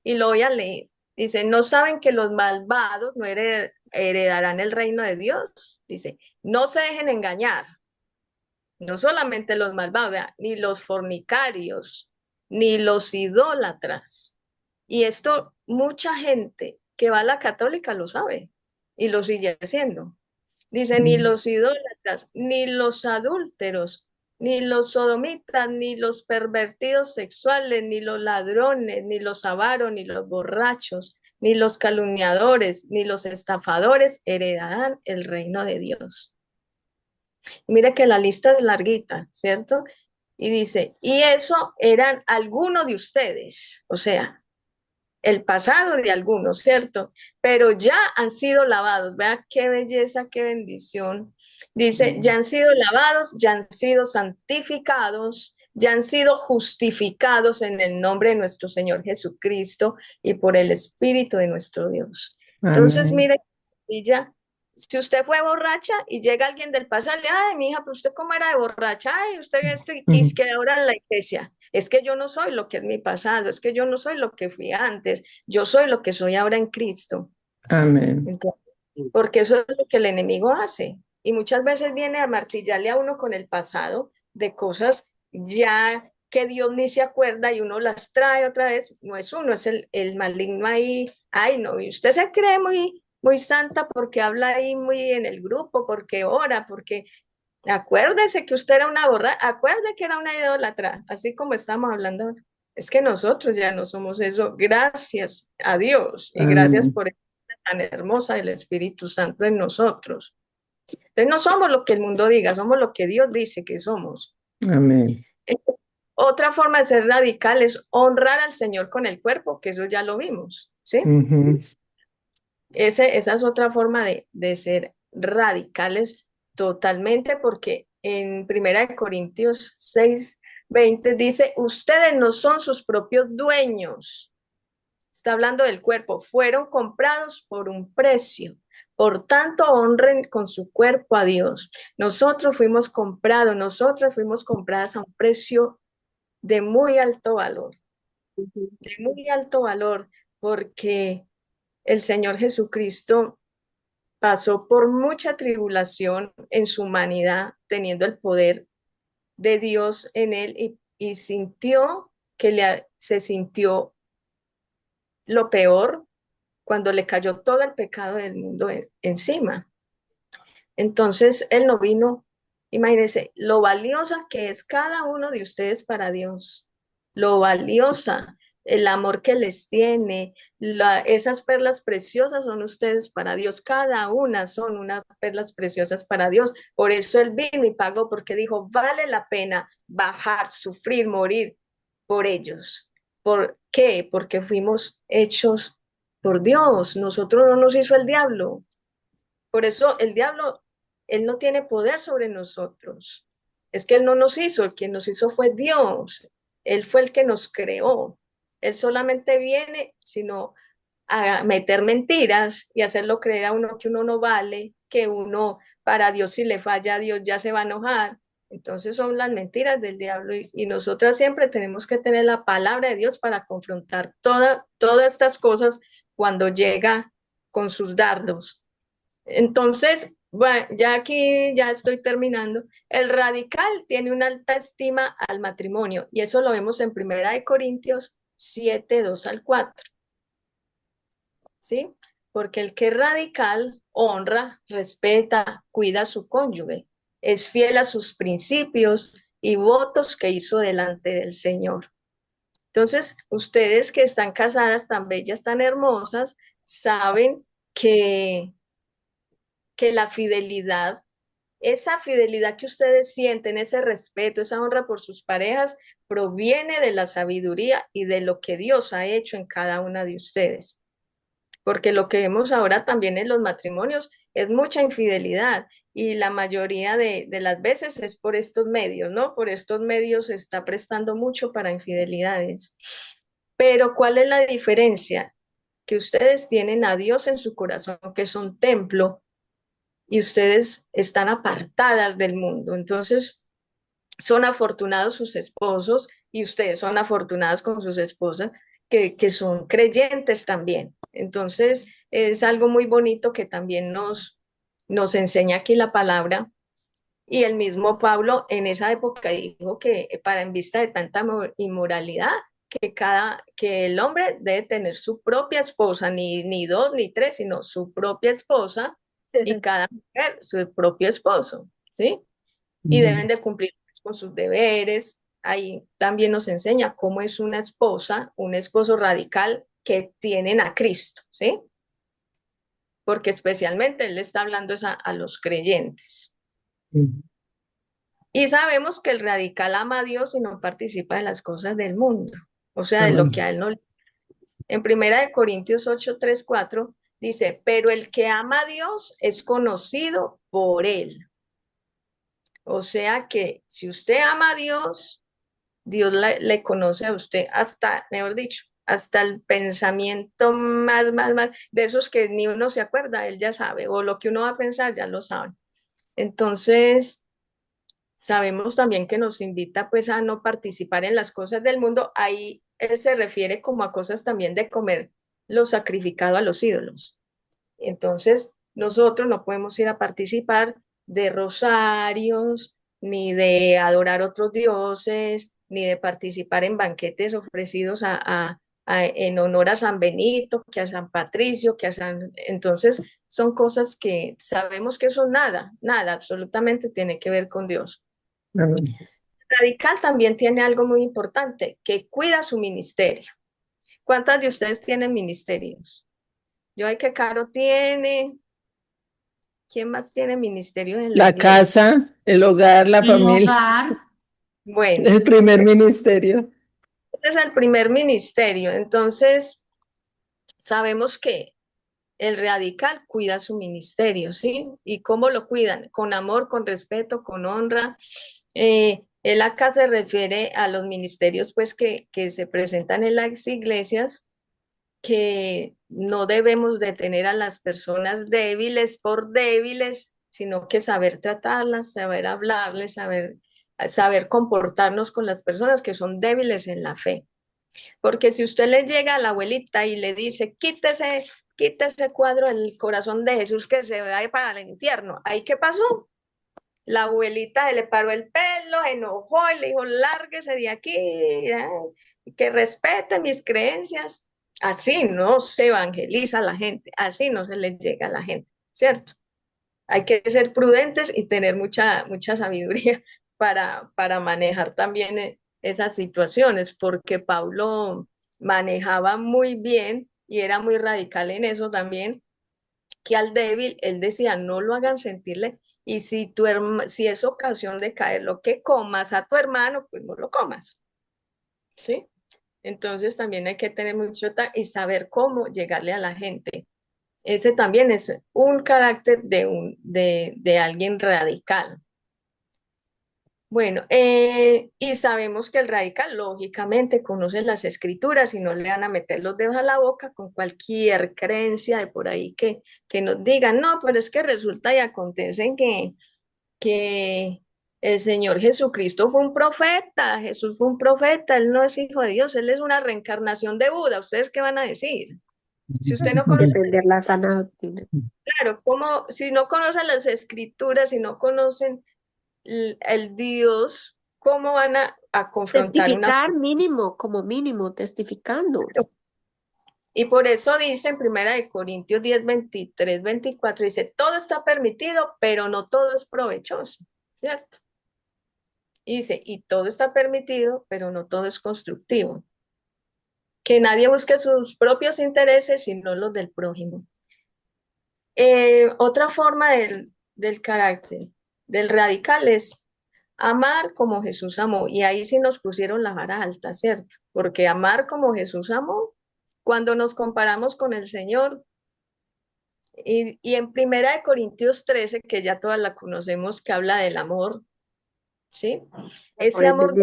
Y lo voy a leer. Dice, ¿no saben que los malvados no heredarán el reino de Dios? Dice, no se dejen engañar. No solamente los malvados, vea, ni los fornicarios, ni los idólatras. Y esto mucha gente que va a la católica lo sabe y lo sigue haciendo. Dice, ni los idólatras, ni los adúlteros, ni los sodomitas, ni los pervertidos sexuales, ni los ladrones, ni los avaros, ni los borrachos, ni los calumniadores, ni los estafadores heredarán el reino de Dios. Y mire que la lista es larguita, ¿cierto? Y dice, y eso eran algunos de ustedes, o sea, el pasado de algunos, ¿cierto? Pero ya han sido lavados. Vea qué belleza, qué bendición. Dice, ya han sido lavados, ya han sido santificados, ya han sido justificados en el nombre de nuestro Señor Jesucristo y por el Espíritu de nuestro Dios. Entonces, Amén. mire, y ya, si usted fue borracha y llega alguien del pasado, le, ay, mi hija, pero usted cómo era de borracha, ay, usted esto y quis que ahora en la iglesia. Es que yo no soy lo que es mi pasado, es que yo no soy lo que fui antes, yo soy lo que soy ahora en Cristo. Amén. Entonces, porque eso es lo que el enemigo hace. Y muchas veces viene a martillarle a uno con el pasado de cosas ya que Dios ni se acuerda y uno las trae otra vez. No es uno, es el maligno ahí. Ay, no, y usted se cree muy santa porque habla ahí muy en el grupo, porque ora, porque acuérdese que usted era una acuerde que era una idólatra, así como estamos hablando ahora. Es que nosotros ya no somos eso, gracias a Dios y gracias Amén. por esta tan hermosa del Espíritu Santo en nosotros. Entonces no somos lo que el mundo diga, somos lo que Dios dice que somos. Amén. Otra forma de ser radical es honrar al Señor con el cuerpo, que eso ya lo vimos, ¿sí? Ujú. Esa es otra forma de ser radicales totalmente, porque en 1 Corintios 6:20 dice, ustedes no son sus propios dueños. Está hablando del cuerpo, fueron comprados por un precio. Por tanto, honren con su cuerpo a Dios. Nosotros fuimos comprados, nosotras fuimos compradas a un precio de muy alto valor, porque el Señor Jesucristo pasó por mucha tribulación en su humanidad, teniendo el poder de Dios en él y sintió que se sintió lo peor cuando le cayó todo el pecado del mundo encima. Entonces, él no vino, imagínense, lo valiosa que es cada uno de ustedes para Dios, lo valiosa, el amor que les tiene, esas perlas preciosas son ustedes para Dios, cada una son unas perlas preciosas para Dios. Por eso Él vino y pagó, porque dijo, vale la pena bajar, sufrir, morir por ellos. ¿Por qué? Porque fuimos hechos por Dios, nosotros no nos hizo el diablo. Por eso el diablo, él no tiene poder sobre nosotros. Es que él no nos hizo, el que nos hizo fue Dios. Él fue el que nos creó. Él solamente viene, sino a meter mentiras y hacerlo creer a uno que uno no vale, que uno para Dios si le falla a Dios ya se va a enojar. Entonces son las mentiras del diablo y nosotras siempre tenemos que tener la palabra de Dios para confrontar todas estas cosas cuando llega con sus dardos. Entonces, bueno, ya aquí ya estoy terminando. El radical tiene una alta estima al matrimonio y eso lo vemos en 1 Corintios 7:2 al 4. ¿Sí? Porque el que es radical honra, respeta, cuida a su cónyuge, es fiel a sus principios y votos que hizo delante del Señor. Entonces, ustedes que están casadas tan bellas, tan hermosas, saben que la fidelidad, esa fidelidad que ustedes sienten, ese respeto, esa honra por sus parejas, proviene de la sabiduría y de lo que Dios ha hecho en cada una de ustedes. Porque lo que vemos ahora también en los matrimonios es mucha infidelidad y la mayoría de las veces es por estos medios, ¿no? Por estos medios se está prestando mucho para infidelidades. Pero ¿cuál es la diferencia? Que ustedes tienen a Dios en su corazón, que son templo, y ustedes están apartadas del mundo. Entonces, son afortunados sus esposos y ustedes son afortunadas con sus esposas que son creyentes también. Entonces, es algo muy bonito que también nos enseña aquí la palabra. Y el mismo Pablo en esa época dijo que para en vista de tanta inmoralidad, que el hombre debe tener su propia esposa, ni dos ni tres, sino su propia esposa y cada mujer su propio esposo, ¿sí? Y deben de cumplir con sus deberes. Ahí también nos enseña cómo es una esposa, un esposo radical que tienen a Cristo, ¿sí? Porque especialmente él está hablando a los creyentes. Y sabemos que el radical ama a Dios y no participa de las cosas del mundo, o sea, de lo que a él no le... En 1 Corintios 8, 3, 4 dice, pero el que ama a Dios es conocido por él. O sea que si usted ama a Dios, Dios le conoce a usted hasta, mejor dicho, hasta el pensamiento más, de esos que ni uno se acuerda, él ya sabe, o lo que uno va a pensar ya lo sabe. Entonces, sabemos también que nos invita pues a no participar en las cosas del mundo. Ahí él se refiere como a cosas también de comer lo sacrificado a los ídolos. Entonces, nosotros no podemos ir a participar de rosarios, ni de adorar otros dioses, ni de participar en banquetes ofrecidos en honor a San Benito, que a San Patricio, que a San... Entonces, son cosas que sabemos que eso nada, absolutamente tiene que ver con Dios. Radical también tiene algo muy importante, que cuida su ministerio. ¿Cuántas de ustedes tienen ministerios? Yo hay que Caro tiene. ¿Quién más tiene ministerio en la La iglesia? casa, el hogar, la El familia, hogar, Bueno, el primer ministerio. ese es el primer ministerio. Entonces, sabemos que el radical cuida su ministerio, ¿sí? ¿Y cómo lo cuidan? Con amor, con respeto, con honra. Él acá se refiere a los ministerios, pues, que se presentan en las iglesias, que no debemos detener a las personas débiles por débiles, sino que saber tratarlas, saber hablarles, saber comportarnos con las personas que son débiles en la fe. Porque si usted le llega a la abuelita y le dice, quítese cuadro del corazón de Jesús que se va para el infierno, ¿ahí qué pasó? La abuelita le paró el pelo, enojó y le dijo, lárguese de aquí, que respete mis creencias. Así no se evangeliza a la gente, así no se les llega a la gente, ¿cierto? Hay que ser prudentes y tener mucha sabiduría para manejar también esas situaciones, porque Pablo manejaba muy bien y era muy radical en eso también, que al débil él decía, no lo hagan sentirle, y si es ocasión de caer lo que comas a tu hermano, pues no lo comas, ¿sí? Entonces también hay que tener mucho y saber cómo llegarle a la gente. Ese también es un carácter de alguien radical. Bueno, y sabemos que el radical lógicamente conoce las escrituras y no le van a meter los dedos a la boca con cualquier creencia de por ahí que nos digan, no, pero es que resulta y acontece que el Señor Jesucristo fue un profeta, Jesús fue un profeta, Él no es hijo de Dios, Él es una reencarnación de Buda. ¿Ustedes qué van a decir? Si usted no conoce, Defender la sana doctrina. claro, como si no conocen las escrituras, si no conocen el Dios, ¿cómo van a confrontar una... Testificar mínimo, como mínimo, testificando. Y por eso dice en 1 Corintios 10, 23, 24, dice, todo está permitido, pero no todo es provechoso, ¿cierto? Y dice, y todo está permitido, pero no todo es constructivo. Que nadie busque sus propios intereses, sino los del prójimo. Otra forma del carácter del radical es amar como Jesús amó. Y ahí sí nos pusieron la vara alta, ¿cierto? Porque amar como Jesús amó, cuando nos comparamos con el Señor, Y en Primera de Corintios 13, que ya todas la conocemos, que habla del amor, ¿sí? Ese amor,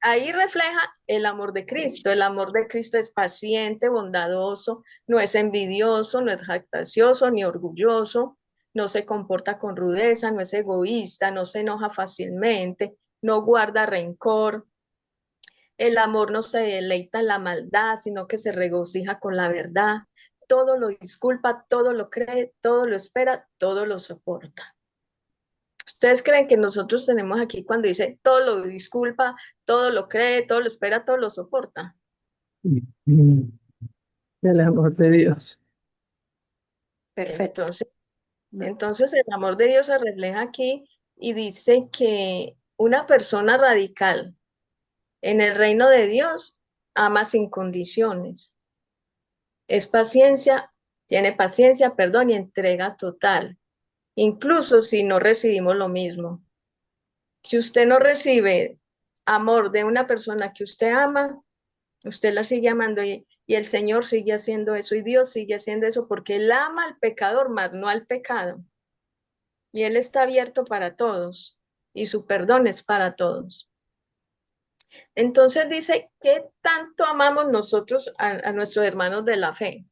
ahí refleja el amor de Cristo. El amor de Cristo es paciente, bondadoso, no es envidioso, no es jactancioso ni orgulloso, no se comporta con rudeza, no es egoísta, no se enoja fácilmente, no guarda rencor. El amor no se deleita en la maldad, sino que se regocija con la verdad. Todo lo disculpa, todo lo cree, todo lo espera, todo lo soporta. ¿Ustedes creen que nosotros tenemos aquí cuando dice todo lo disculpa, todo lo cree, todo lo espera, todo lo soporta? El amor de Dios. Perfecto. Entonces el amor de Dios se refleja aquí y dice que una persona radical en el reino de Dios ama sin condiciones. Es paciencia, tiene paciencia, perdón y entrega total, incluso si no recibimos lo mismo. Si usted no recibe amor de una persona que usted ama, usted la sigue amando y el Señor sigue haciendo eso y Dios sigue haciendo eso porque Él ama al pecador, más no al pecado. Y Él está abierto para todos y su perdón es para todos. Entonces dice, ¿qué tanto amamos nosotros a nuestros hermanos de la fe?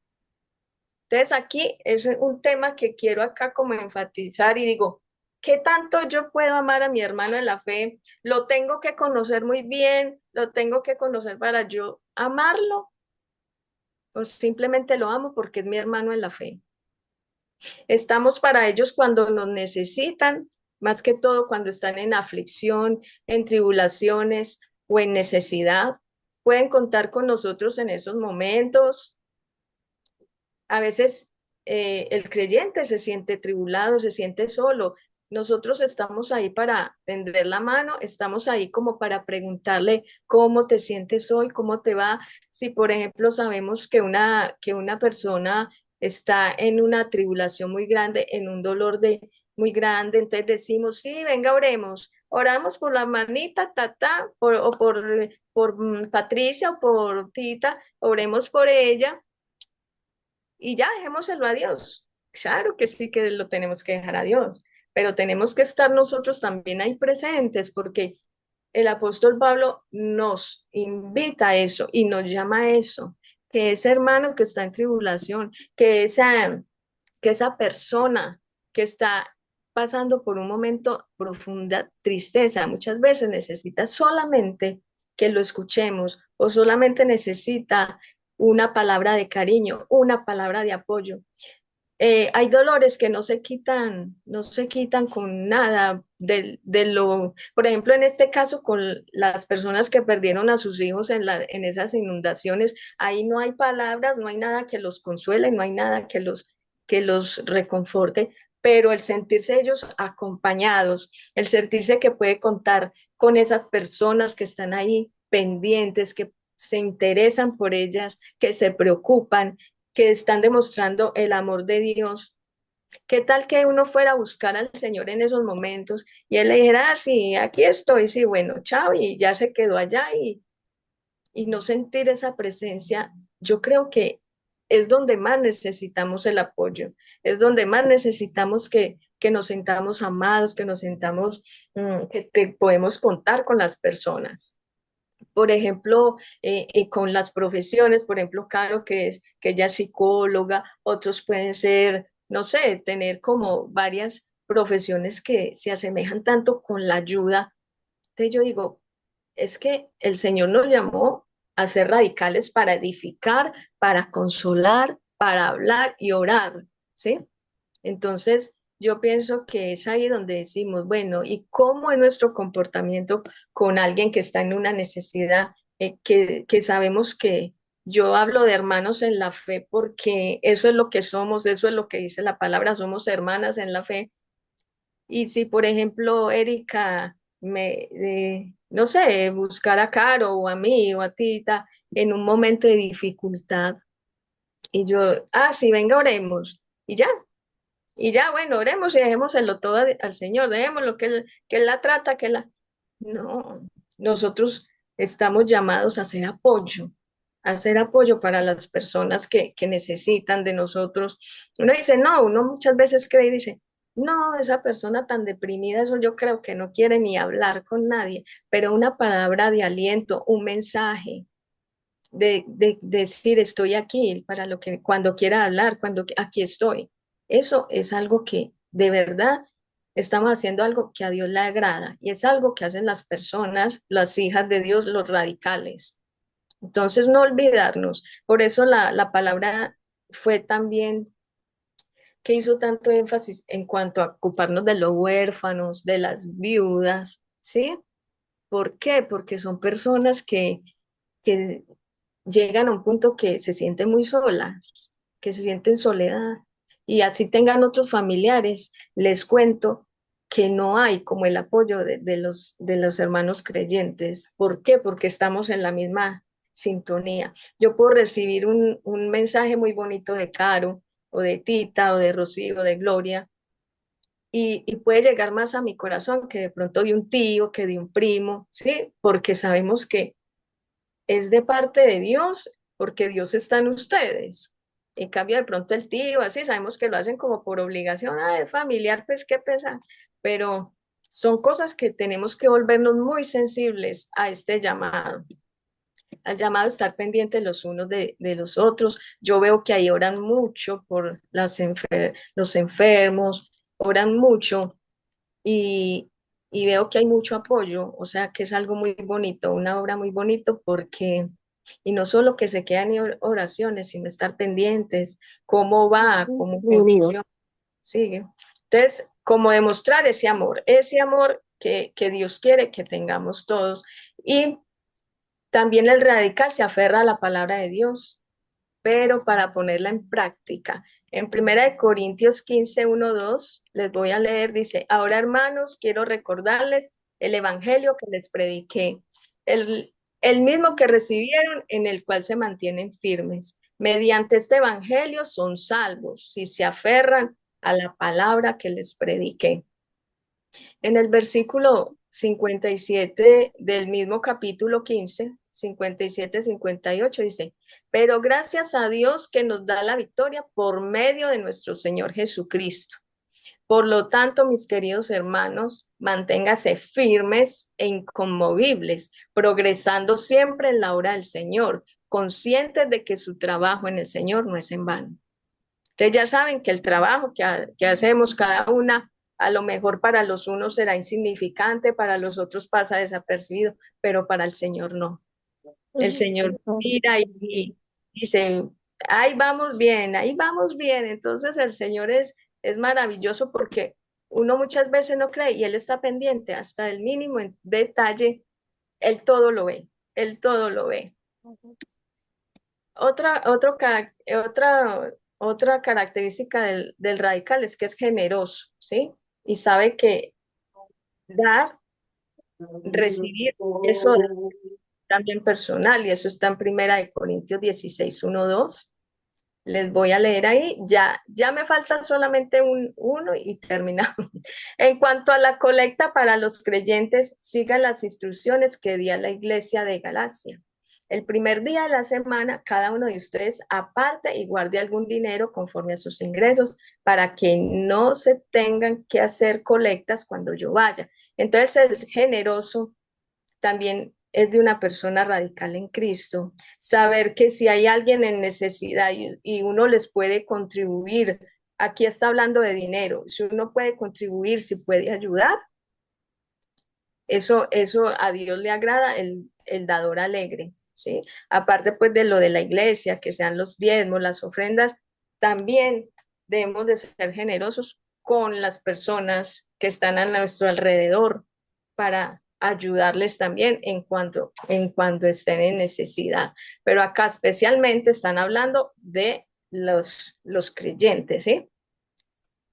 Entonces aquí es un tema que quiero acá como enfatizar y digo, ¿qué tanto yo puedo amar a mi hermano en la fe? ¿Lo tengo que conocer muy bien? ¿Lo tengo que conocer para yo amarlo? ¿O simplemente lo amo porque es mi hermano en la fe? Estamos para ellos cuando nos necesitan, más que todo cuando están en aflicción, en tribulaciones o en necesidad. Pueden contar con nosotros en esos momentos. A veces el creyente se siente tribulado, se siente solo. Nosotros estamos ahí para tender la mano, estamos ahí como para preguntarle cómo te sientes hoy, cómo te va. Si, por ejemplo, sabemos que una persona está en una tribulación muy grande, en un dolor muy grande, entonces decimos, sí, venga, oremos. Oramos por la manita, tata, o por Patricia o por Tita, oremos por ella y ya dejémoselo a Dios. Claro que sí que lo tenemos que dejar a Dios, pero tenemos que estar nosotros también ahí presentes porque el apóstol Pablo nos invita a eso y nos llama a eso, que ese hermano que está en tribulación, que esa persona que está pasando por un momento profunda tristeza, muchas veces necesita solamente que lo escuchemos o solamente necesita una palabra de cariño, una palabra de apoyo. Hay dolores que no se quitan con nada por ejemplo, en este caso con las personas que perdieron a sus hijos en esas inundaciones, ahí no hay palabras, no hay nada que los consuele, no hay nada que los reconforte, pero el sentirse ellos acompañados, el sentirse que puede contar con esas personas que están ahí pendientes, que se interesan por ellas, que se preocupan, que están demostrando el amor de Dios. ¿Qué tal que uno fuera a buscar al Señor en esos momentos y Él le dijera, ah, sí, aquí estoy, sí, bueno, chao, y ya se quedó allá y no sentir esa presencia? Yo creo que es donde más necesitamos el apoyo, es donde más necesitamos que nos sentamos amados, que nos sentamos, podemos contar con las personas. Por ejemplo, con las profesiones, por ejemplo, Caro, que ella es psicóloga, otros pueden ser, no sé, tener como varias profesiones que se asemejan tanto con la ayuda. Entonces yo digo, es que el Señor nos llamó a ser radicales para edificar, para consolar, para hablar y orar, ¿sí? Entonces, yo pienso que es ahí donde decimos, bueno, ¿y cómo es nuestro comportamiento con alguien que está en una necesidad? Que sabemos que yo hablo de hermanos en la fe porque eso es lo que somos, eso es lo que dice la palabra, somos hermanas en la fe. Y si, por ejemplo, Erika no sé, buscar a Caro o a mí o a Tita en un momento de dificultad y yo, ah, sí, venga, oremos. Y ya, bueno, oremos y dejémoselo todo al Señor, dejémoslo que Él la trata, No, nosotros estamos llamados a ser apoyo, a ser apoyo para las personas que necesitan de nosotros. Uno dice, no, uno muchas veces cree y dice, no, esa persona tan deprimida, eso yo creo que no quiere ni hablar con nadie, pero una palabra de aliento, un mensaje, de decir estoy aquí para lo que cuando quiera hablar, cuando aquí estoy. Eso es algo que de verdad estamos haciendo algo que a Dios le agrada y es algo que hacen las personas, las hijas de Dios, los radicales. Entonces no olvidarnos. Por eso la palabra fue también que hizo tanto énfasis en cuanto a ocuparnos de los huérfanos, de las viudas, ¿sí? ¿Por qué? Porque son personas que llegan a un punto que se sienten muy solas, que se sienten soledad. Y así tengan otros familiares, les cuento que no hay como el apoyo de los hermanos creyentes. ¿Por qué? Porque estamos en la misma sintonía. Yo puedo recibir un mensaje muy bonito de Caro, o de Tita, o de Rocío, o de Gloria, y puede llegar más a mi corazón que de pronto de un tío, que de un primo, ¿sí? Porque sabemos que es de parte de Dios, porque Dios está en ustedes. En cambio, de pronto el tío, así sabemos que lo hacen como por obligación, ah, es familiar, pues qué pesa, pero son cosas que tenemos que volvernos muy sensibles a este llamado, al llamado a estar pendientes los unos de los otros. Yo veo que ahí oran mucho por los enfermos, oran mucho y, y veo que hay mucho apoyo, o sea que es algo muy bonito, una obra muy bonito porque, y no solo que se quedan en oraciones, sino estar pendientes, cómo va, cómo Muy unido. funciona, sigue. Entonces, como demostrar ese amor que Dios quiere que tengamos todos. Y también el radical se aferra a la palabra de Dios, pero para ponerla en práctica. En 1 Corintios 15, 2, les voy a leer, dice, ahora hermanos, quiero recordarles el evangelio que les prediqué, el mismo que recibieron, en el cual se mantienen firmes. Mediante este evangelio son salvos si se aferran a la palabra que les prediqué. En el versículo 57 del mismo capítulo 15, 57, 58 dice, pero gracias a Dios que nos da la victoria por medio de nuestro Señor Jesucristo. Por lo tanto, mis queridos hermanos, manténgase firmes e inconmovibles, progresando siempre en la obra del Señor, conscientes de que su trabajo en el Señor no es en vano. Ustedes ya saben que el trabajo que hacemos cada una, a lo mejor para los unos será insignificante, para los otros pasa desapercibido, pero para el Señor no. El Señor mira y dice, ahí vamos bien. Entonces el Señor es maravilloso porque uno muchas veces no cree y Él está pendiente hasta el mínimo detalle, Él todo lo ve, Él todo lo ve. Otra característica del radical es que es generoso, ¿sí? Y sabe que dar, recibir, eso también personal, y eso está en 1 Corintios 16, 1, 2. Les voy a leer ahí, ya me falta solamente uno y terminamos. En cuanto a la colecta para los creyentes, sigan las instrucciones que dio la iglesia de Galacia. El primer día de la semana, cada uno de ustedes aparte y guarde algún dinero conforme a sus ingresos para que no se tengan que hacer colectas cuando yo vaya. Entonces es generoso, también es de una persona radical en Cristo. Saber que si hay alguien en necesidad y uno les puede contribuir, aquí está hablando de dinero, si uno puede contribuir, si puede ayudar, eso a Dios le agrada, el dador alegre, ¿sí? Aparte pues de lo de la iglesia, que sean los diezmos, las ofrendas, también debemos de ser generosos con las personas que están a nuestro alrededor para ayudarles también en cuanto estén en necesidad. Pero acá especialmente están hablando de los creyentes, ¿sí?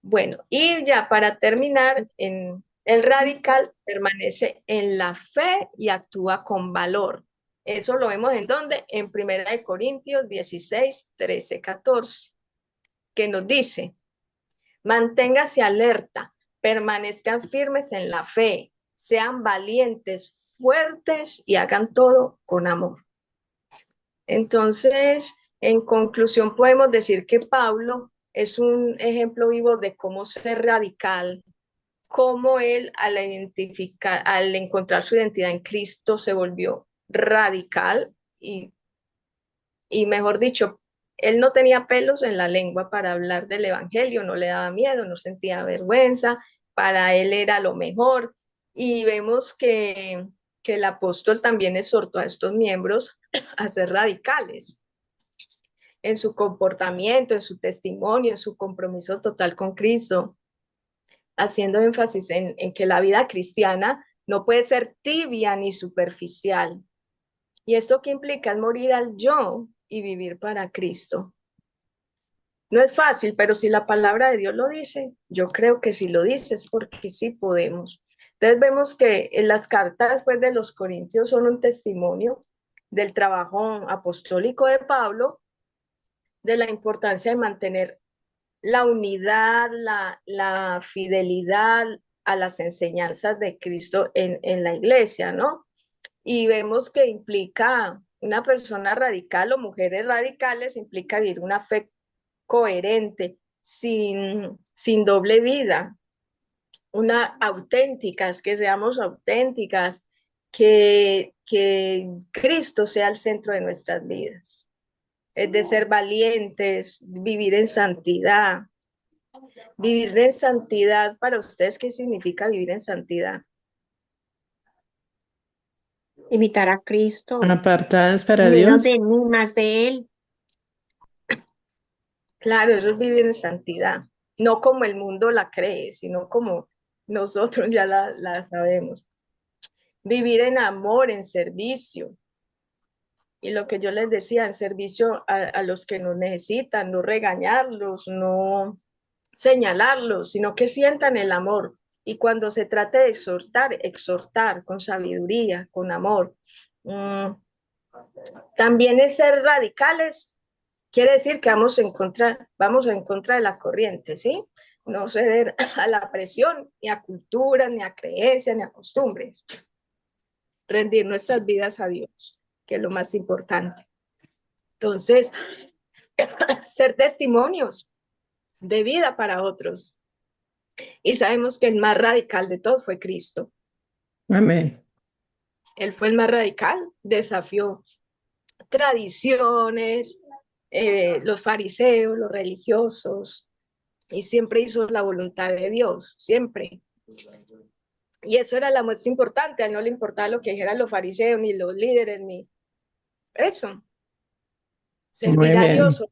Bueno, y ya para terminar, el radical permanece en la fe y actúa con valor. Eso lo vemos en donde, en 1 Corintios 16, 13, 14, que nos dice, manténgase alerta, permanezcan firmes en la fe, sean valientes, fuertes y hagan todo con amor. Entonces, en conclusión, podemos decir que Pablo es un ejemplo vivo de cómo ser radical, cómo él al encontrar su identidad en Cristo se volvió radical y mejor dicho, él no tenía pelos en la lengua para hablar del evangelio, no le daba miedo, no sentía vergüenza, para él era lo mejor. Y vemos que el apóstol también exhortó a estos miembros a ser radicales en su comportamiento, en su testimonio, en su compromiso total con Cristo, haciendo énfasis en que la vida cristiana no puede ser tibia ni superficial. ¿Y esto qué implica? Es morir al yo y vivir para Cristo. No es fácil, pero si la palabra de Dios lo dice, yo creo que si lo dice es porque sí podemos. Entonces vemos que en las cartas pues, de los Corintios son un testimonio del trabajo apostólico de Pablo, de la importancia de mantener la unidad, la fidelidad a las enseñanzas de Cristo en la iglesia, ¿no? Y vemos que implica una persona radical o mujeres radicales, implica vivir una fe coherente, sin doble vida, auténticas, que seamos auténticas, que Cristo sea el centro de nuestras vidas. Es de ser valientes, vivir en santidad. Vivir en santidad, para ustedes, ¿qué significa vivir en santidad? Imitar a Cristo, Apartadas para menos Dios. de mí, más de Él. Claro, eso es vivir en santidad, no como el mundo la cree, sino como nosotros ya la sabemos. Vivir en amor, en servicio. Y lo que yo les decía, en servicio a los que nos necesitan, no regañarlos, no señalarlos, sino que sientan el amor. Y cuando se trate de exhortar, exhortar con sabiduría, con amor. También es ser radicales, quiere decir que vamos en contra de la corriente, ¿sí? No ceder a la presión, ni a culturas, ni a creencias, ni a costumbres. Rendir nuestras vidas a Dios, que es lo más importante. Entonces, ser testimonios de vida para otros. Y sabemos que el más radical de todos fue Cristo. Amén. Él fue el más radical, desafió tradiciones, los fariseos, los religiosos, y siempre hizo la voluntad de Dios, siempre. Y eso era lo más importante, a él no le importaba lo que dijeran los fariseos, ni los líderes, ni eso. Servir a Dios.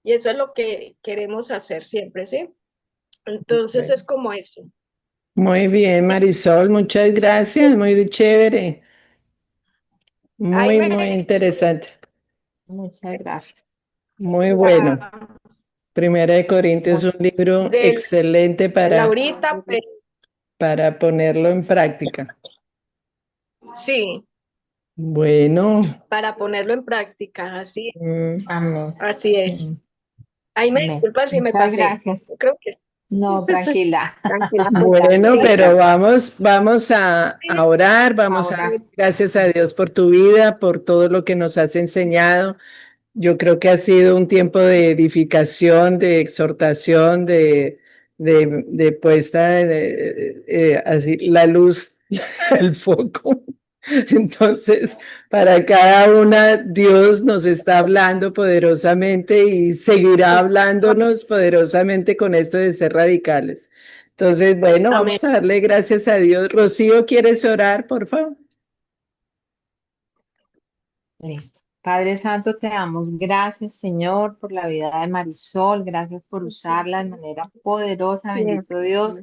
Y eso es lo que queremos hacer siempre, ¿sí? Entonces es como eso. Muy bien, Marisol, muchas gracias, muy chévere, muy, muy interesante, Muchas gracias. muy bueno. Primera de Corintios es un libro excelente Laurita, para ponerlo en práctica. Sí. Bueno. Para ponerlo en práctica, así. Amén. Así es. Ahí me disculpa si me pasé. Gracias. Creo que no, tranquila. Bueno, Sí, pero vamos a orar, vamos a dar gracias a Dios por tu vida, por todo lo que nos has enseñado. Yo creo que ha sido un tiempo de edificación, de exhortación, de puesta, así, la luz, el foco. Entonces, para cada una, Dios nos está hablando poderosamente y seguirá hablándonos poderosamente con esto de ser radicales. Entonces, bueno, vamos a darle gracias a Dios. Rocío, ¿quieres orar, por favor? Listo. Padre Santo, te damos gracias, Señor, por la vida de Marisol. Gracias por usarla de manera poderosa, bendito Dios,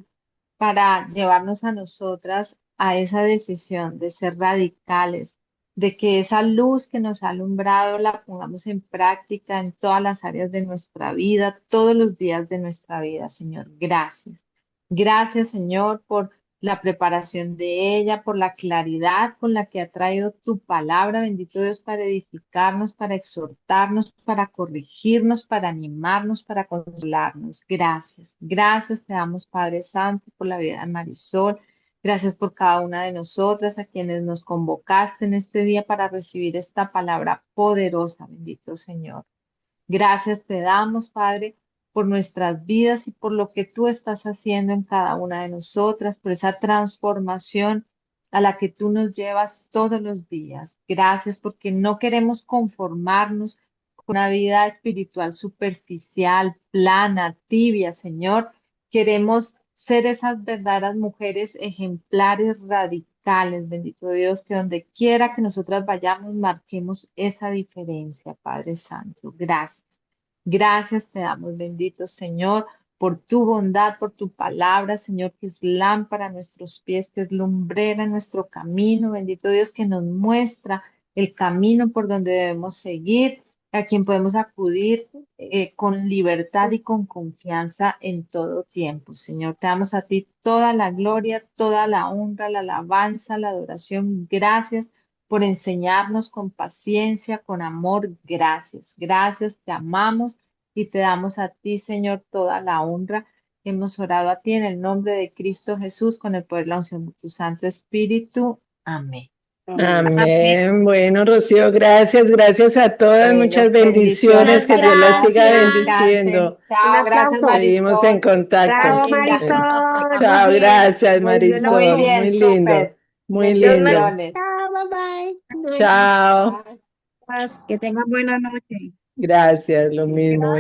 para llevarnos a nosotras a esa decisión de ser radicales, de que esa luz que nos ha alumbrado la pongamos en práctica en todas las áreas de nuestra vida, todos los días de nuestra vida, Señor. Gracias. Gracias, Señor, por la preparación de ella, por la claridad con la que ha traído tu palabra, bendito Dios, para edificarnos, para exhortarnos, para corregirnos, para animarnos, para consolarnos. Gracias. Gracias te damos, Padre Santo, por la vida de Marisol. Gracias por cada una de nosotras, a quienes nos convocaste en este día para recibir esta palabra poderosa, bendito Señor. Gracias te damos, Padre, por nuestras vidas y por lo que tú estás haciendo en cada una de nosotras, por esa transformación a la que tú nos llevas todos los días. Gracias porque no queremos conformarnos con una vida espiritual superficial, plana, tibia, Señor. Queremos ser esas verdaderas mujeres ejemplares, radicales, bendito Dios, que donde quiera que nosotras vayamos, marquemos esa diferencia, Padre Santo. Gracias. Gracias te damos, bendito Señor, por tu bondad, por tu palabra, Señor, que es lámpara a nuestros pies, que es lumbrera en nuestro camino. Bendito Dios, que nos muestra el camino por donde debemos seguir, a quien podemos acudir con libertad y con confianza en todo tiempo. Señor, te damos a ti toda la gloria, toda la honra, la alabanza, la adoración. Gracias por enseñarnos con paciencia, con amor. Gracias, gracias, te amamos y te damos a ti, Señor, toda la honra. Hemos orado a ti en el nombre de Cristo Jesús, con el poder de la unción de tu Santo Espíritu. Amén. Amén. Amén. Bueno, Rocío, gracias a todas, Bueno, muchas bendiciones bendiciones, que a Dios las todas, siga que Gracias. descansen. bendiciendo. Un Chao, gracias aplauso. Seguimos en Marisol. contacto. Bravo, Linda. Marisol. Muy Chao, bien. gracias, Muy Marisol. bien, Muy lindo, súper. muy Dios me lindo. Bendiciones. Chao, bye bye. Chao. Bye. Paz, que tengan buena noche. Gracias, lo mismo.